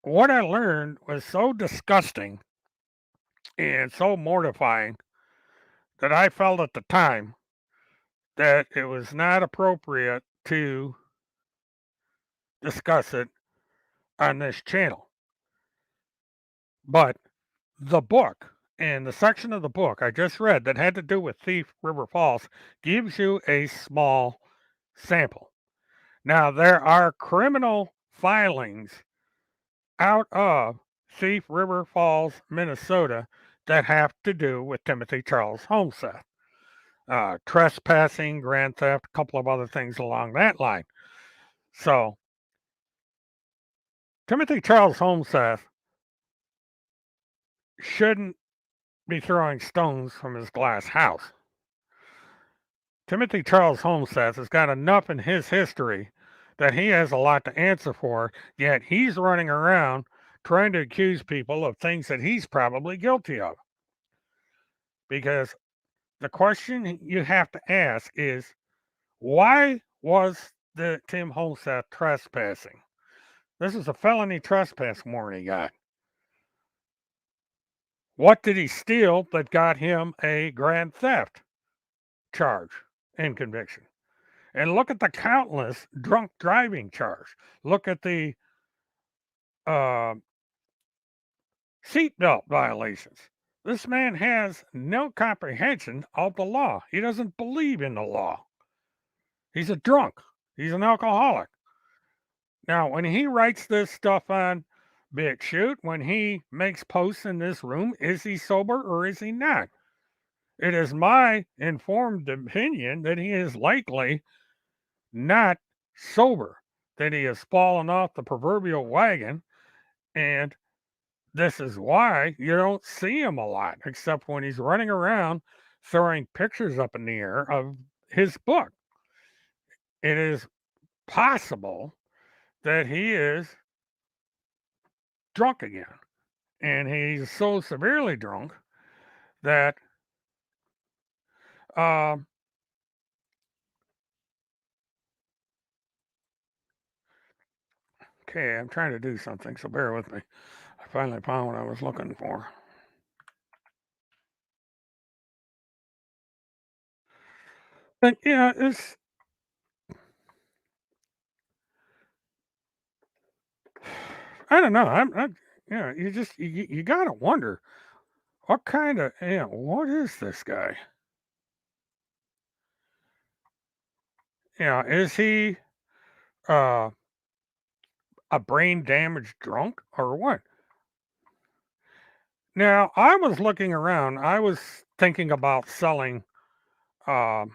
what I learned was so disgusting and so mortifying that I felt at the time that it was not appropriate to discuss it on this channel. But the book and the section of the book I just read that had to do with Thief River Falls gives you a small sample. Now, there are criminal filings out of Thief River Falls, Minnesota, that have to do with Timothy Charles Holmseth. Trespassing, grand theft, a couple of other things along that line. So, Timothy Charles Holmseth shouldn't be throwing stones from his glass house. Timothy Charles Holmseth has got enough in his history that he has a lot to answer for, yet he's running around trying to accuse people of things that he's probably guilty of. Because the question you have to ask is, why was the Tim Holmseth trespassing? This is a felony trespass warrant he got. What did he steal that got him a grand theft charge and conviction? And look at the countless drunk driving charge. Look at the uh, seatbelt violations. This man has no comprehension of the law. He doesn't believe in the law. He's a drunk. He's an alcoholic. Now, when he writes this stuff on BitChute, when he makes posts in this room, is he sober or is he not? It is my informed opinion that he is likely not sober, that he has fallen off the proverbial wagon, and this is why you don't see him a lot, except when he's running around throwing pictures up in the air of his book. It is possible that he is drunk again, and he's so severely drunk that um, okay, I'm trying to do something, so bear with me. I finally found what I was looking for. But yeah, it's I don't know. You just you gotta wonder what kind of what is this guy? Is he uh, a brain damaged drunk or what? Now I was looking around. I was thinking about selling um,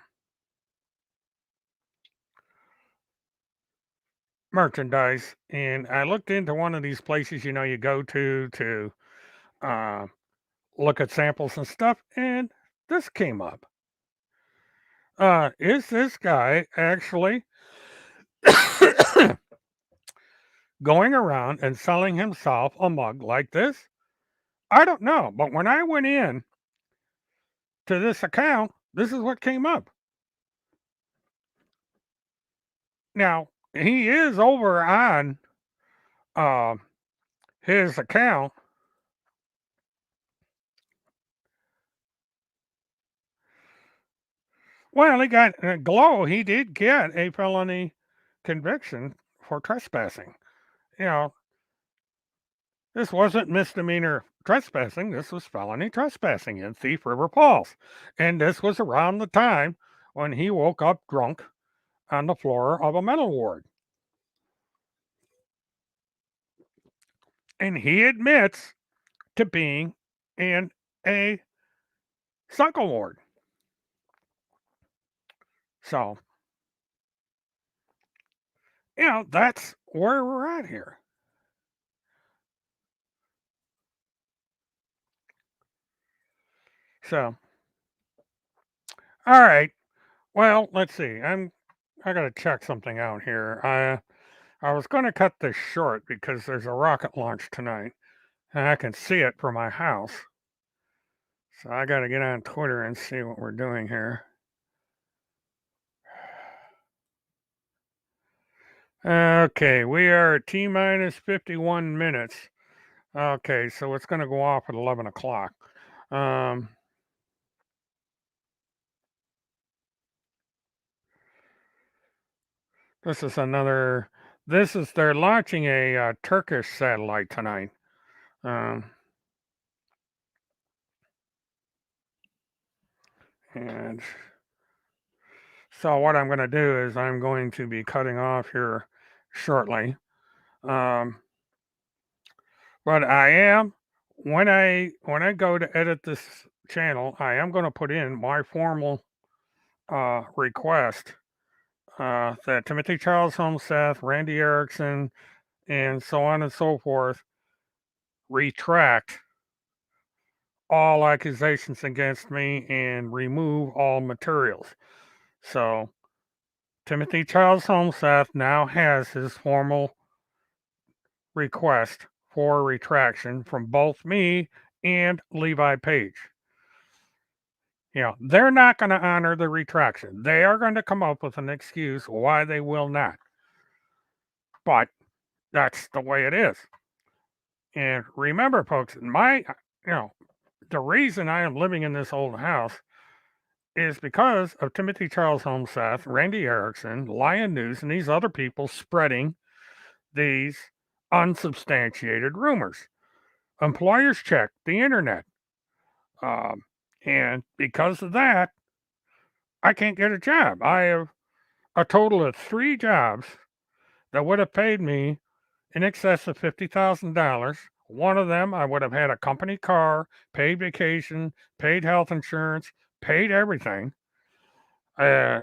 merchandise, and I looked into one of these places, you go to uh, look at samples and stuff, and this came up. Is this guy actually going around and selling himself a mug like this? I don't know, but when I went in to this account, this is what came up. Now, he is over on uh, his account. Well, he got Glow. He did get a felony conviction for trespassing. You know, this wasn't misdemeanor trespassing. This was felony trespassing in Thief River Falls, and this was around the time when he woke up drunk on the floor of a mental ward. And he admits to being in a psycho ward. So, that's where we're at here. So, all right. Well, let's see. I gotta check something out here. I was gonna cut this short because there's a rocket launch tonight, and I can see it from my house. So I gotta get on Twitter and see what we're doing here. Okay, we are at T minus 51 minutes. Okay, so it's gonna go off at 11 o'clock. Um, this is another. They're launching a Turkish satellite tonight. Um, and so what I'm going to do is I'm going to be cutting off here shortly. Um, but I am when I go to edit this channel, I am going to put in my formal request that Timothy Charles Holmseth, Randi Erickson, and so on and so forth retract all accusations against me and remove all materials. So Timothy Charles Holmseth now has his formal request for retraction from both me and Levi Page. They're not going to honor the retraction. They are going to come up with an excuse why they will not. But that's the way it is. And remember, folks, the reason I am living in this old house is because of Timothy Charles Holmseth, Randi Erickson, Lion News, and these other people spreading these unsubstantiated rumors. Employers check the internet. Um, and because of that, I can't get a job. I have a total of 3 jobs that would have paid me in excess of $50,000. One of them, I would have had a company car, paid vacation, paid health insurance, paid everything. Uh,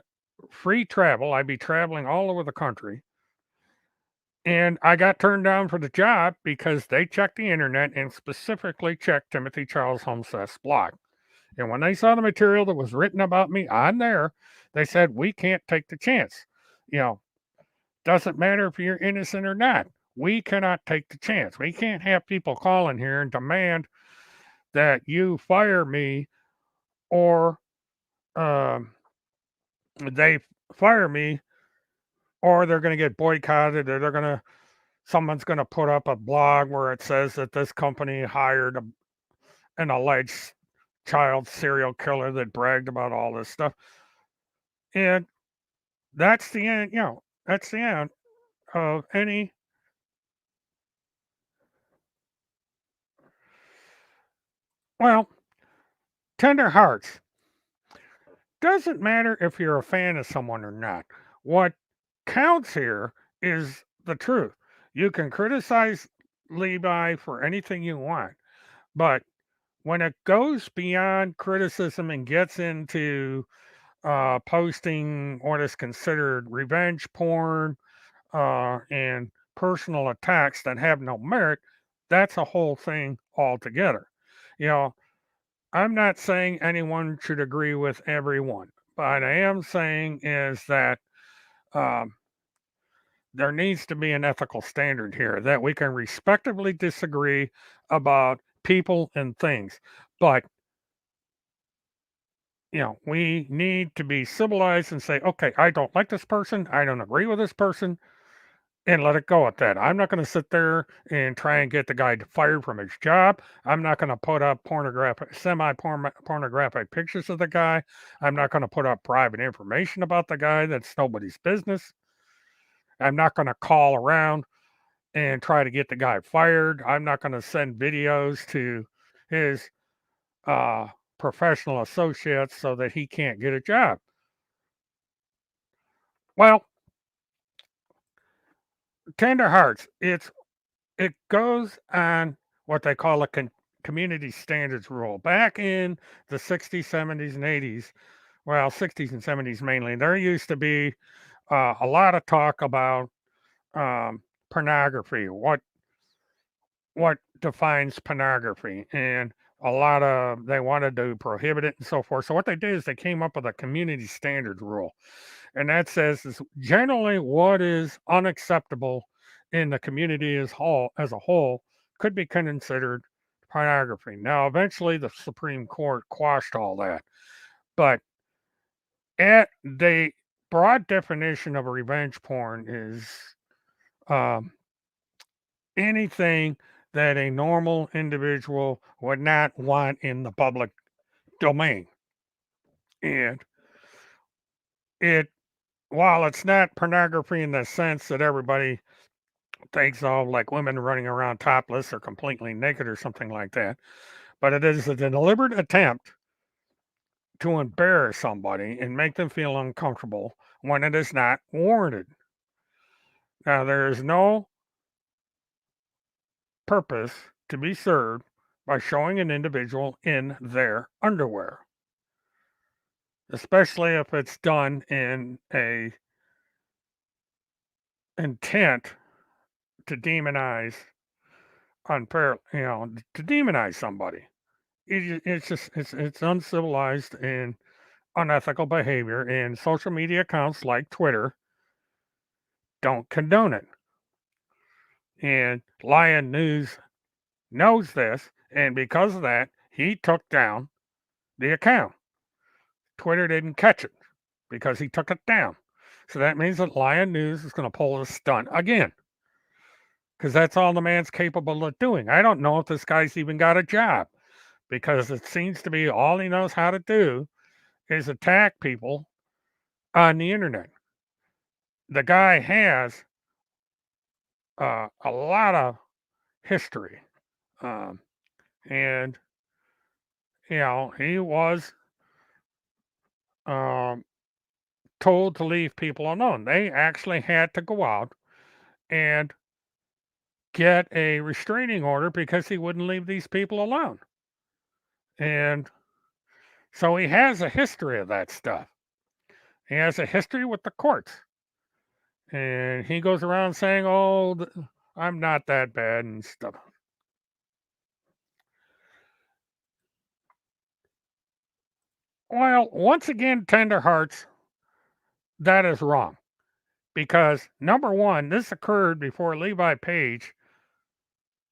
Free travel. I'd be traveling all over the country. And I got turned down for the job because they checked the internet and specifically checked Timothy Charles Holmseth's blog. And when they saw the material that was written about me on there, they said, we can't take the chance. You know, doesn't matter if you're innocent or not. We cannot take the chance. We can't have people calling here and demand that you fire me or they fire me or they're going to get boycotted or someone's going to put up a blog where it says that this company hired an alleged child serial killer that bragged about all this stuff. And that's the end, that's the end of any. Well, tender hearts. Doesn't matter if you're a fan of someone or not. What counts here is the truth. You can criticize Levi for anything you want, but when it goes beyond criticism and gets into posting what is considered revenge porn, and personal attacks that have no merit, that's a whole thing altogether. You know, I'm not saying anyone should agree with everyone, but I am saying is that um, there needs to be an ethical standard here that we can respectively disagree about people and things. But, we need to be civilized and say, okay, I don't like this person. I don't agree with this person, and let it go at that. I'm not going to sit there and try and get the guy fired from his job. I'm not going to put up pornographic pictures of the guy. I'm not going to put up private information about the guy that's nobody's business. I'm not going to call around and try to get the guy fired. I'm not going to send videos to his uh, professional associates so that he can't get a job. Well, tender hearts. It goes on what they call a community standards rule. Back in the 60s, 70s, and 80s, well, 60s and 70s mainly, there used to be a lot of talk about pornography. What defines pornography, and a lot of they wanted to prohibit it and so forth. So what they did is they came up with a community standards rule, and that says is generally what is unacceptable in the community as a whole could be considered pornography. Now, eventually, the Supreme Court quashed all that, but at the broad definition of revenge porn is um, anything that a normal individual would not want in the public domain. And it, while it's not pornography in the sense that everybody thinks of, like women running around topless or completely naked or something like that, but it is a deliberate attempt to embarrass somebody and make them feel uncomfortable when it is not warranted. Now, there is no purpose to be served by showing an individual in their underwear, especially if it's done in a intent to demonize to demonize somebody. It's just it's uncivilized and unethical behavior, and social media accounts like Twitter don't condone it. And Lion News knows this, and because of that, he took down the account. Twitter didn't catch it because he took it down. So that means that Lion News is going to pull this stunt again because that's all the man's capable of doing. I don't know if this guy's even got a job because it seems to be all he knows how to do is attack people on the internet. The guy has a lot of history, um, and he was um, told to leave people alone. They actually had to go out and get a restraining order because he wouldn't leave these people alone. And so he has a history of that stuff. He has a history with the courts. And he goes around saying, "Oh, I'm not that bad," and stuff. Well, once again, tender hearts, that is wrong. Because number one, this occurred before Levi Page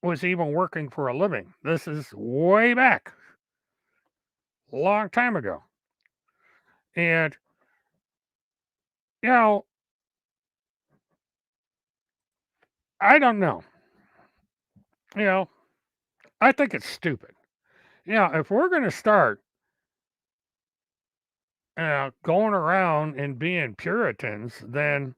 was even working for a living. This is way back, a long time ago. And, you know, I don't know. You know, I think it's stupid. If we're going to start going around and being Puritans, then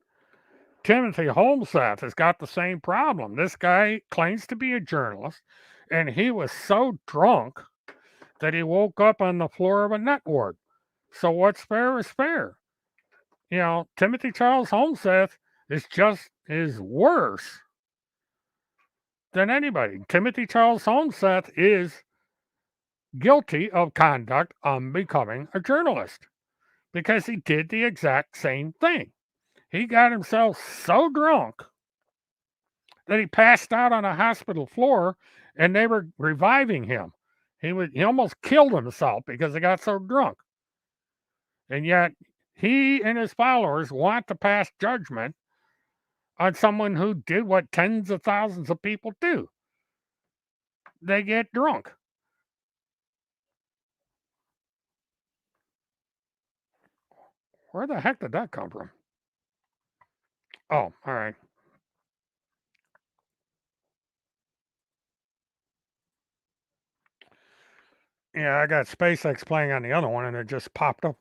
Timothy Holmseth has got the same problem. This guy claims to be a journalist, and he was so drunk that he woke up on the floor of a nut ward. So what's fair is fair. Timothy Charles Holmseth is worse than anybody. Timothy Charles Holmseth is guilty of conduct unbecoming a journalist because he did the exact same thing. He got himself so drunk that he passed out on a hospital floor, and they were reviving him. He almost killed himself because he got so drunk. And yet he and his followers want to pass judgment on someone who did what tens of thousands of people do. They get drunk. Where the heck did that come from? Oh, all right. Yeah, I got SpaceX playing on the other one and it just popped up.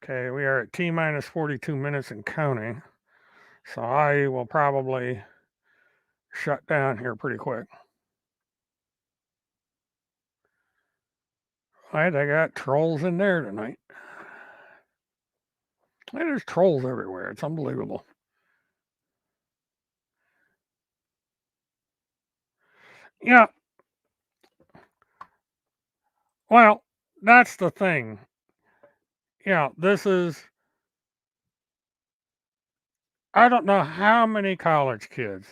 Okay, we are at T minus 42 minutes and counting. So I will probably shut down here pretty quick. All right, I got trolls in there tonight. And there's trolls everywhere. It's unbelievable. Yeah, well, that's the thing. Yeah, this is, I don't know how many college kids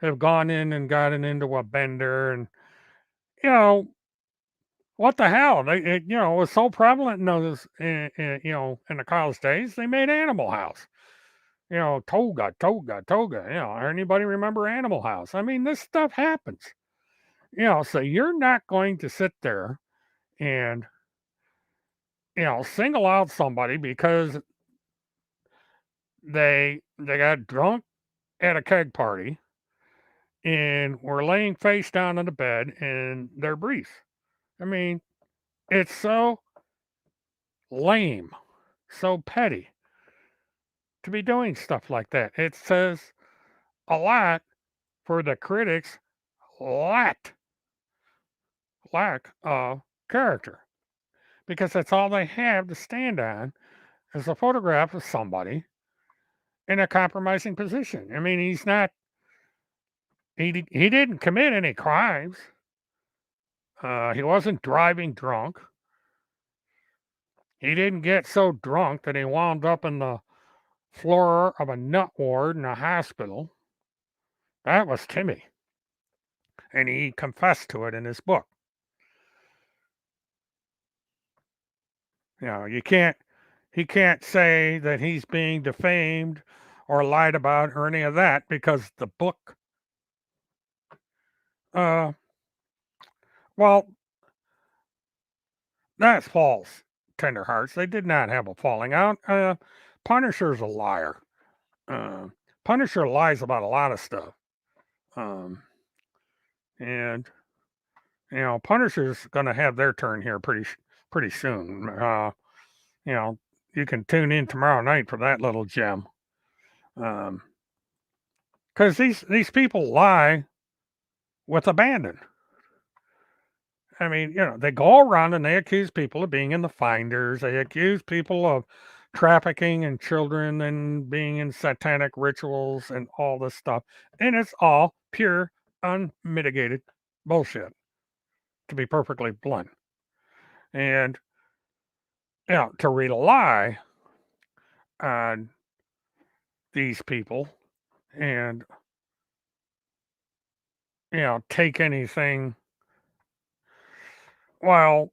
have gone in and gotten into a bender and, you know, what the hell? It was so prevalent in those, in the college days, they made Animal House. Toga, toga, toga. Anybody remember Animal House? I mean, this stuff happens. So you're not going to sit there and, single out somebody because they got drunk at a keg party and were laying face down on the bed in their briefs. I mean, it's so lame, so petty to be doing stuff like that. It says a lot for the critics' lack lack of character because that's all they have to stand on is a photograph of somebody in a compromising position. I mean, he's not he didn't commit any crimes. He wasn't driving drunk. He didn't get so drunk that he wound up in the floor of a nut ward in a hospital. That was Timmy, and he confessed to it in his book. You can't he can't say that he's being defamed or lied about or any of that because the book uh well, that's false, tender hearts. They did not have a falling out. Punisher's a liar. Uh, Punisher lies about a lot of stuff. Um, and Punisher's going to have their turn here pretty soon. You know, you can tune in tomorrow night for that little gem. Because these people lie with abandon. I mean, they go around and they accuse people of being in the finders. They accuse people of trafficking in children and being in satanic rituals and all this stuff. And it's all pure, unmitigated bullshit, to be perfectly blunt. And, to rely on these people and, take anything, well,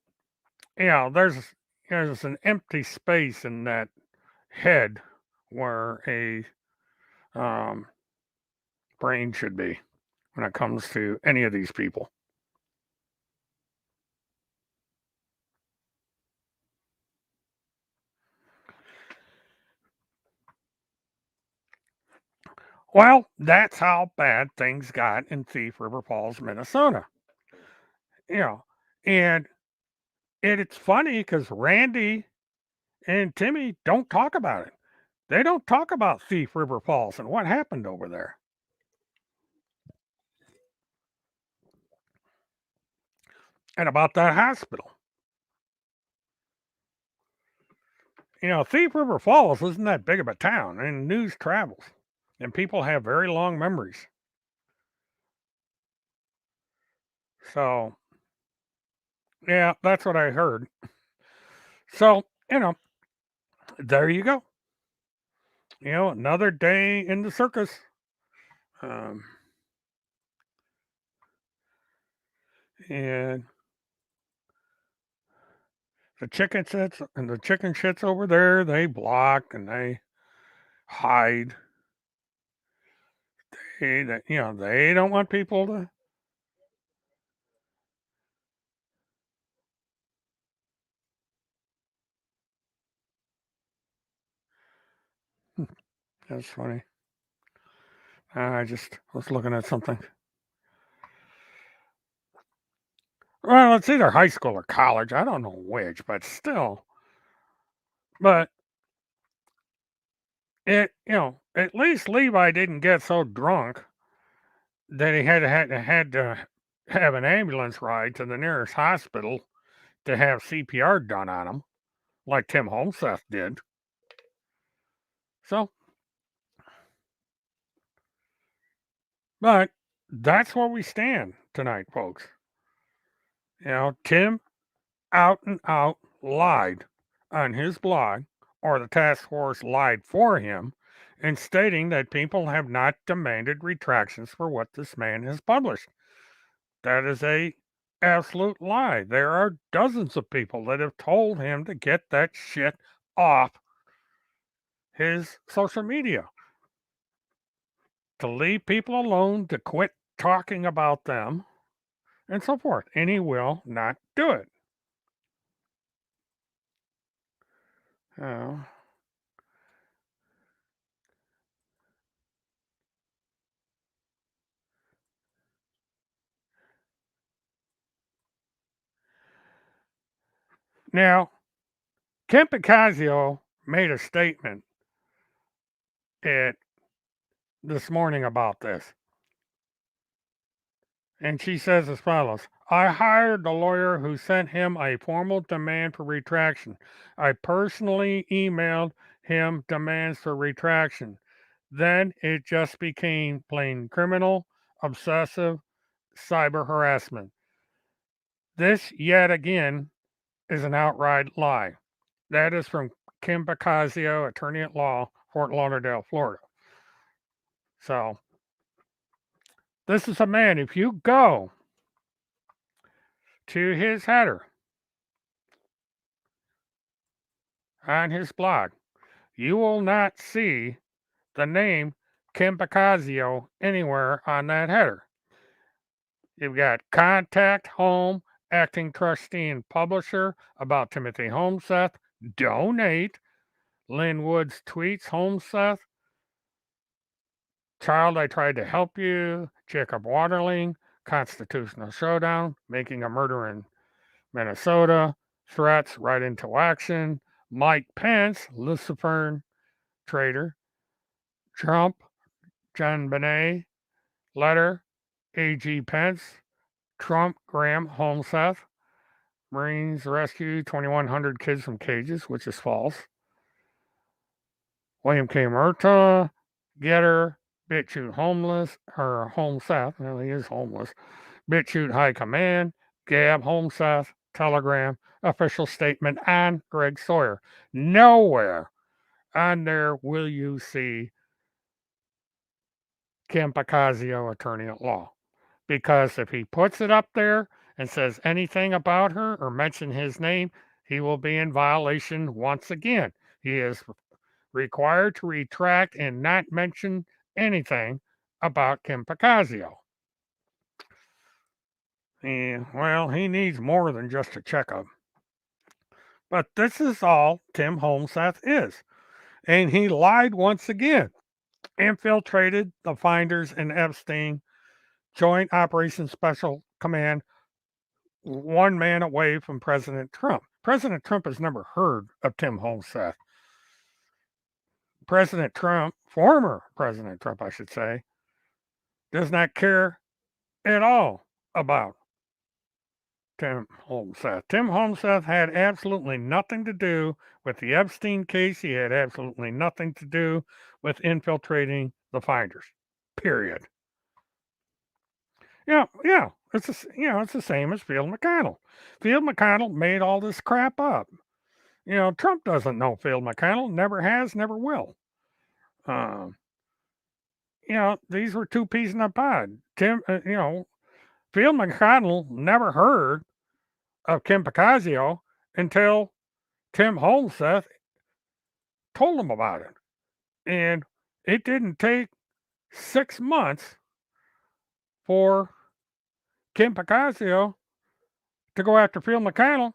there's an empty space in that head where a um, brain should be when it comes to any of these people. Well, that's how bad things got in Thief River Falls, Minnesota. You know, and it's funny because Randy and Timmy don't talk about it. They don't talk about Thief River Falls and what happened over there and about that hospital. Thief River Falls isn't that big of a town, and news travels, and people have very long memories. So, yeah, that's what I heard. So, There you go. Another day in the circus. Um, and the chicken shits over there, they block and they hide. They don't want people to. That's funny. I just was looking at something. Well, it's either high school or college. I don't know which, but still. But at least Levi didn't get so drunk that he had to have an ambulance ride to the nearest hospital to have CPR done on him, like Tim Holmseth did. So, but that's where we stand tonight, folks. Tim out and out lied on his blog, or the task force lied for him, in stating that people have not demanded retractions for what this man has published. That is a absolute lie. There are dozens of people that have told him to get that shit off his social media, to leave people alone, to quit talking about them, and so forth. And he will not do it. Uh, Now, Kim Picasio made a statement at, this morning about this. And she says as follows: I hired the lawyer who sent him a formal demand for retraction. I personally emailed him demands for retraction. Then it just became plain criminal, obsessive cyber harassment. This, yet again, is an outright lie. That is from Kim Bacasio, attorney at law, Fort Lauderdale, Florida. So, this is a man, if you go to his header on his blog, you will not see the name Kim Bacasio anywhere on that header. You've got contact home, acting trustee and publisher about Timothy Holmseth, donate, Lynn Woods tweets Holmseth, child, I tried to help you, Jacob Waterling, constitutional showdown, making a murder in Minnesota, threats right into action, Mike Pence, Lucifern traitor, Trump, John Bonet, letter, A.G. Pence, Trump, Graham, Holmseth, Marines rescue 2,100 kids from cages, which is false. William K. Murtaugh, Getter, BitChute homeless, or Holmseth, well, he is homeless. BitChute High Command, Gab, Holmseth, Telegram, official statement on Greg Sawyer. Nowhere on there will you see Kim Pacasio, attorney at law. Because if he puts it up there and says anything about her or mention his name, he will be in violation once again. He is required to retract and not mention anything about Kim Pacasio. And, well, he needs more than just a checkup. But this is all Tim Holmseth is. And he lied once again, infiltrated the finders in Epstein Joint Operations Special Command, one man away from President Trump. President Trump has never heard of Tim Holmseth. President Trump, former President Trump, I should say, does not care at all about Tim Holmseth. Tim Holmseth had absolutely nothing to do with the Epstein case. He had absolutely nothing to do with infiltrating the finders. Period. Yeah. It's the same as Field McConnell. Field McConnell made all this crap up. Trump doesn't know Phil McConnell, never has, never will. Um, these were two peas in a pod. Phil McConnell never heard of Kim Picasio until Tim Holmseth told him about it. And it didn't take 6 months for Kim Picasio to go after Phil McConnell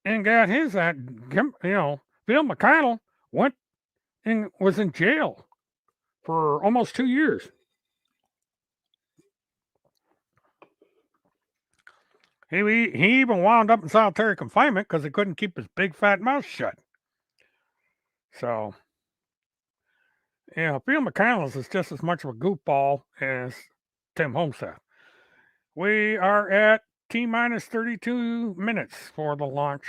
and got his act. Phil McConnell went and was in jail for almost 2 years. He even wound up in solitary confinement because he couldn't keep his big fat mouth shut. So, Phil McConnell is just as much of a goofball as Tim Homestead. We are at T minus 32 minutes for the launch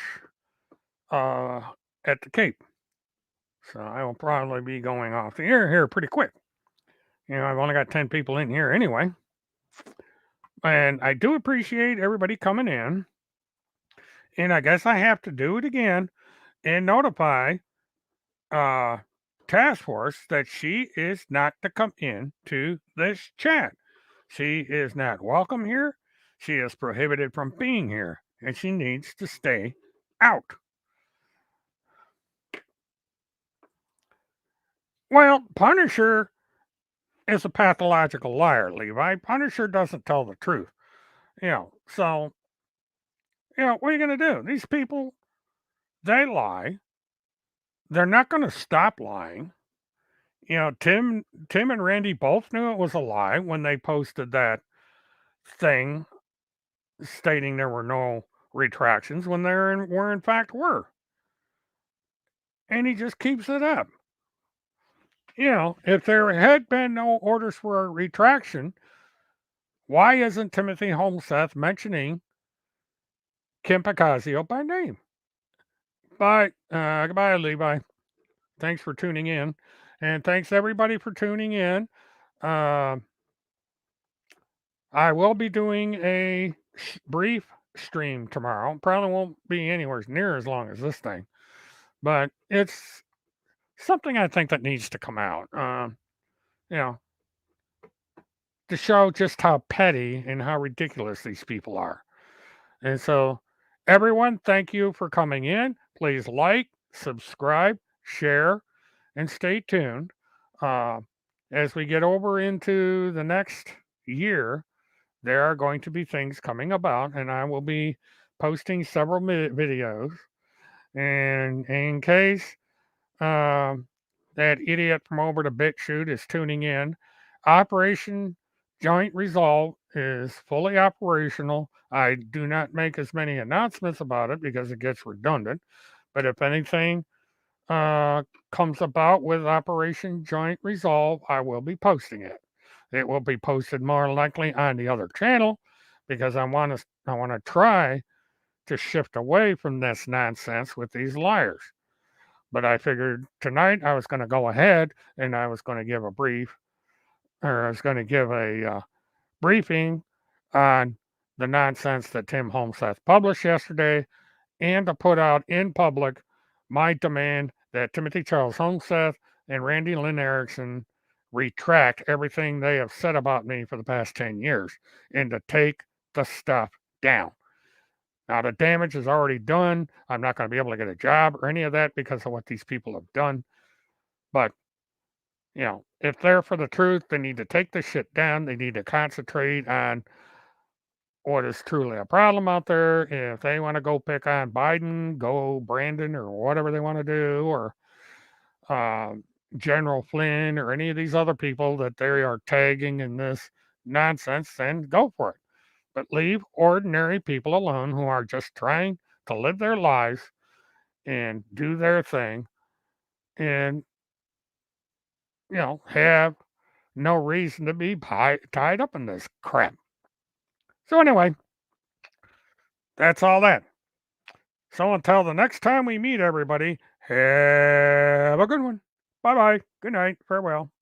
at the Cape. So I will probably be going off the air here pretty quick. I've only got 10 people in here anyway. And I do appreciate everybody coming in. And I guess I have to do it again and notify Task Force that she is not to come in to this chat. She is not welcome here. She is prohibited from being here. And she needs to stay out. Well, Punisher is a pathological liar, Levi. Punisher doesn't tell the truth. So, what are you going to do? These people, they lie. They're not going to stop lying. Tim and Randy both knew it was a lie when they posted that thing stating there were no retractions when there were in fact were. And he just keeps it up. If there had been no orders for a retraction, why isn't Timothy Holmseth mentioning Kim Picasio by name? Bye. Goodbye, Levi. Thanks for tuning in. And thanks everybody for tuning in. I will be doing a brief stream tomorrow. Probably won't be anywhere near as long as this thing, but it's something I think that needs to come out. To show just how petty and how ridiculous these people are. And so, everyone, thank you for coming in. Please like, subscribe, share, and stay tuned. As we get over into the next year, there are going to be things coming about, and I will be posting several videos. And in case that idiot from over to BitChute is tuning in, Operation Joint Resolve is fully operational. I do not make as many announcements about it because it gets redundant. But if anything comes about with Operation Joint Resolve, I will be posting it. It will be posted more likely on the other channel because I want to try to shift away from this nonsense with these liars. But I figured tonight I was going to go ahead and I was going to give a briefing on the nonsense that Tim Holmseth published yesterday and to put out in public my demand that Timothy Charles Holmseth and Randi Lynn Erickson retract everything they have said about me for the past 10 years and to take the stuff down. Now, the damage is already done. I'm not going to be able to get a job or any of that because of what these people have done. But, if they're for the truth, they need to take this shit down. They need to concentrate on what is truly a problem out there. If they want to go pick on Biden, go Brandon or whatever they want to do, or General Flynn or any of these other people that they are tagging in this nonsense, then go for it. But leave ordinary people alone who are just trying to live their lives and do their thing and, have no reason to be tied up in this crap. So, anyway, that's all that. So, until the next time we meet, everybody, have a good one. Bye bye. Good night. Farewell.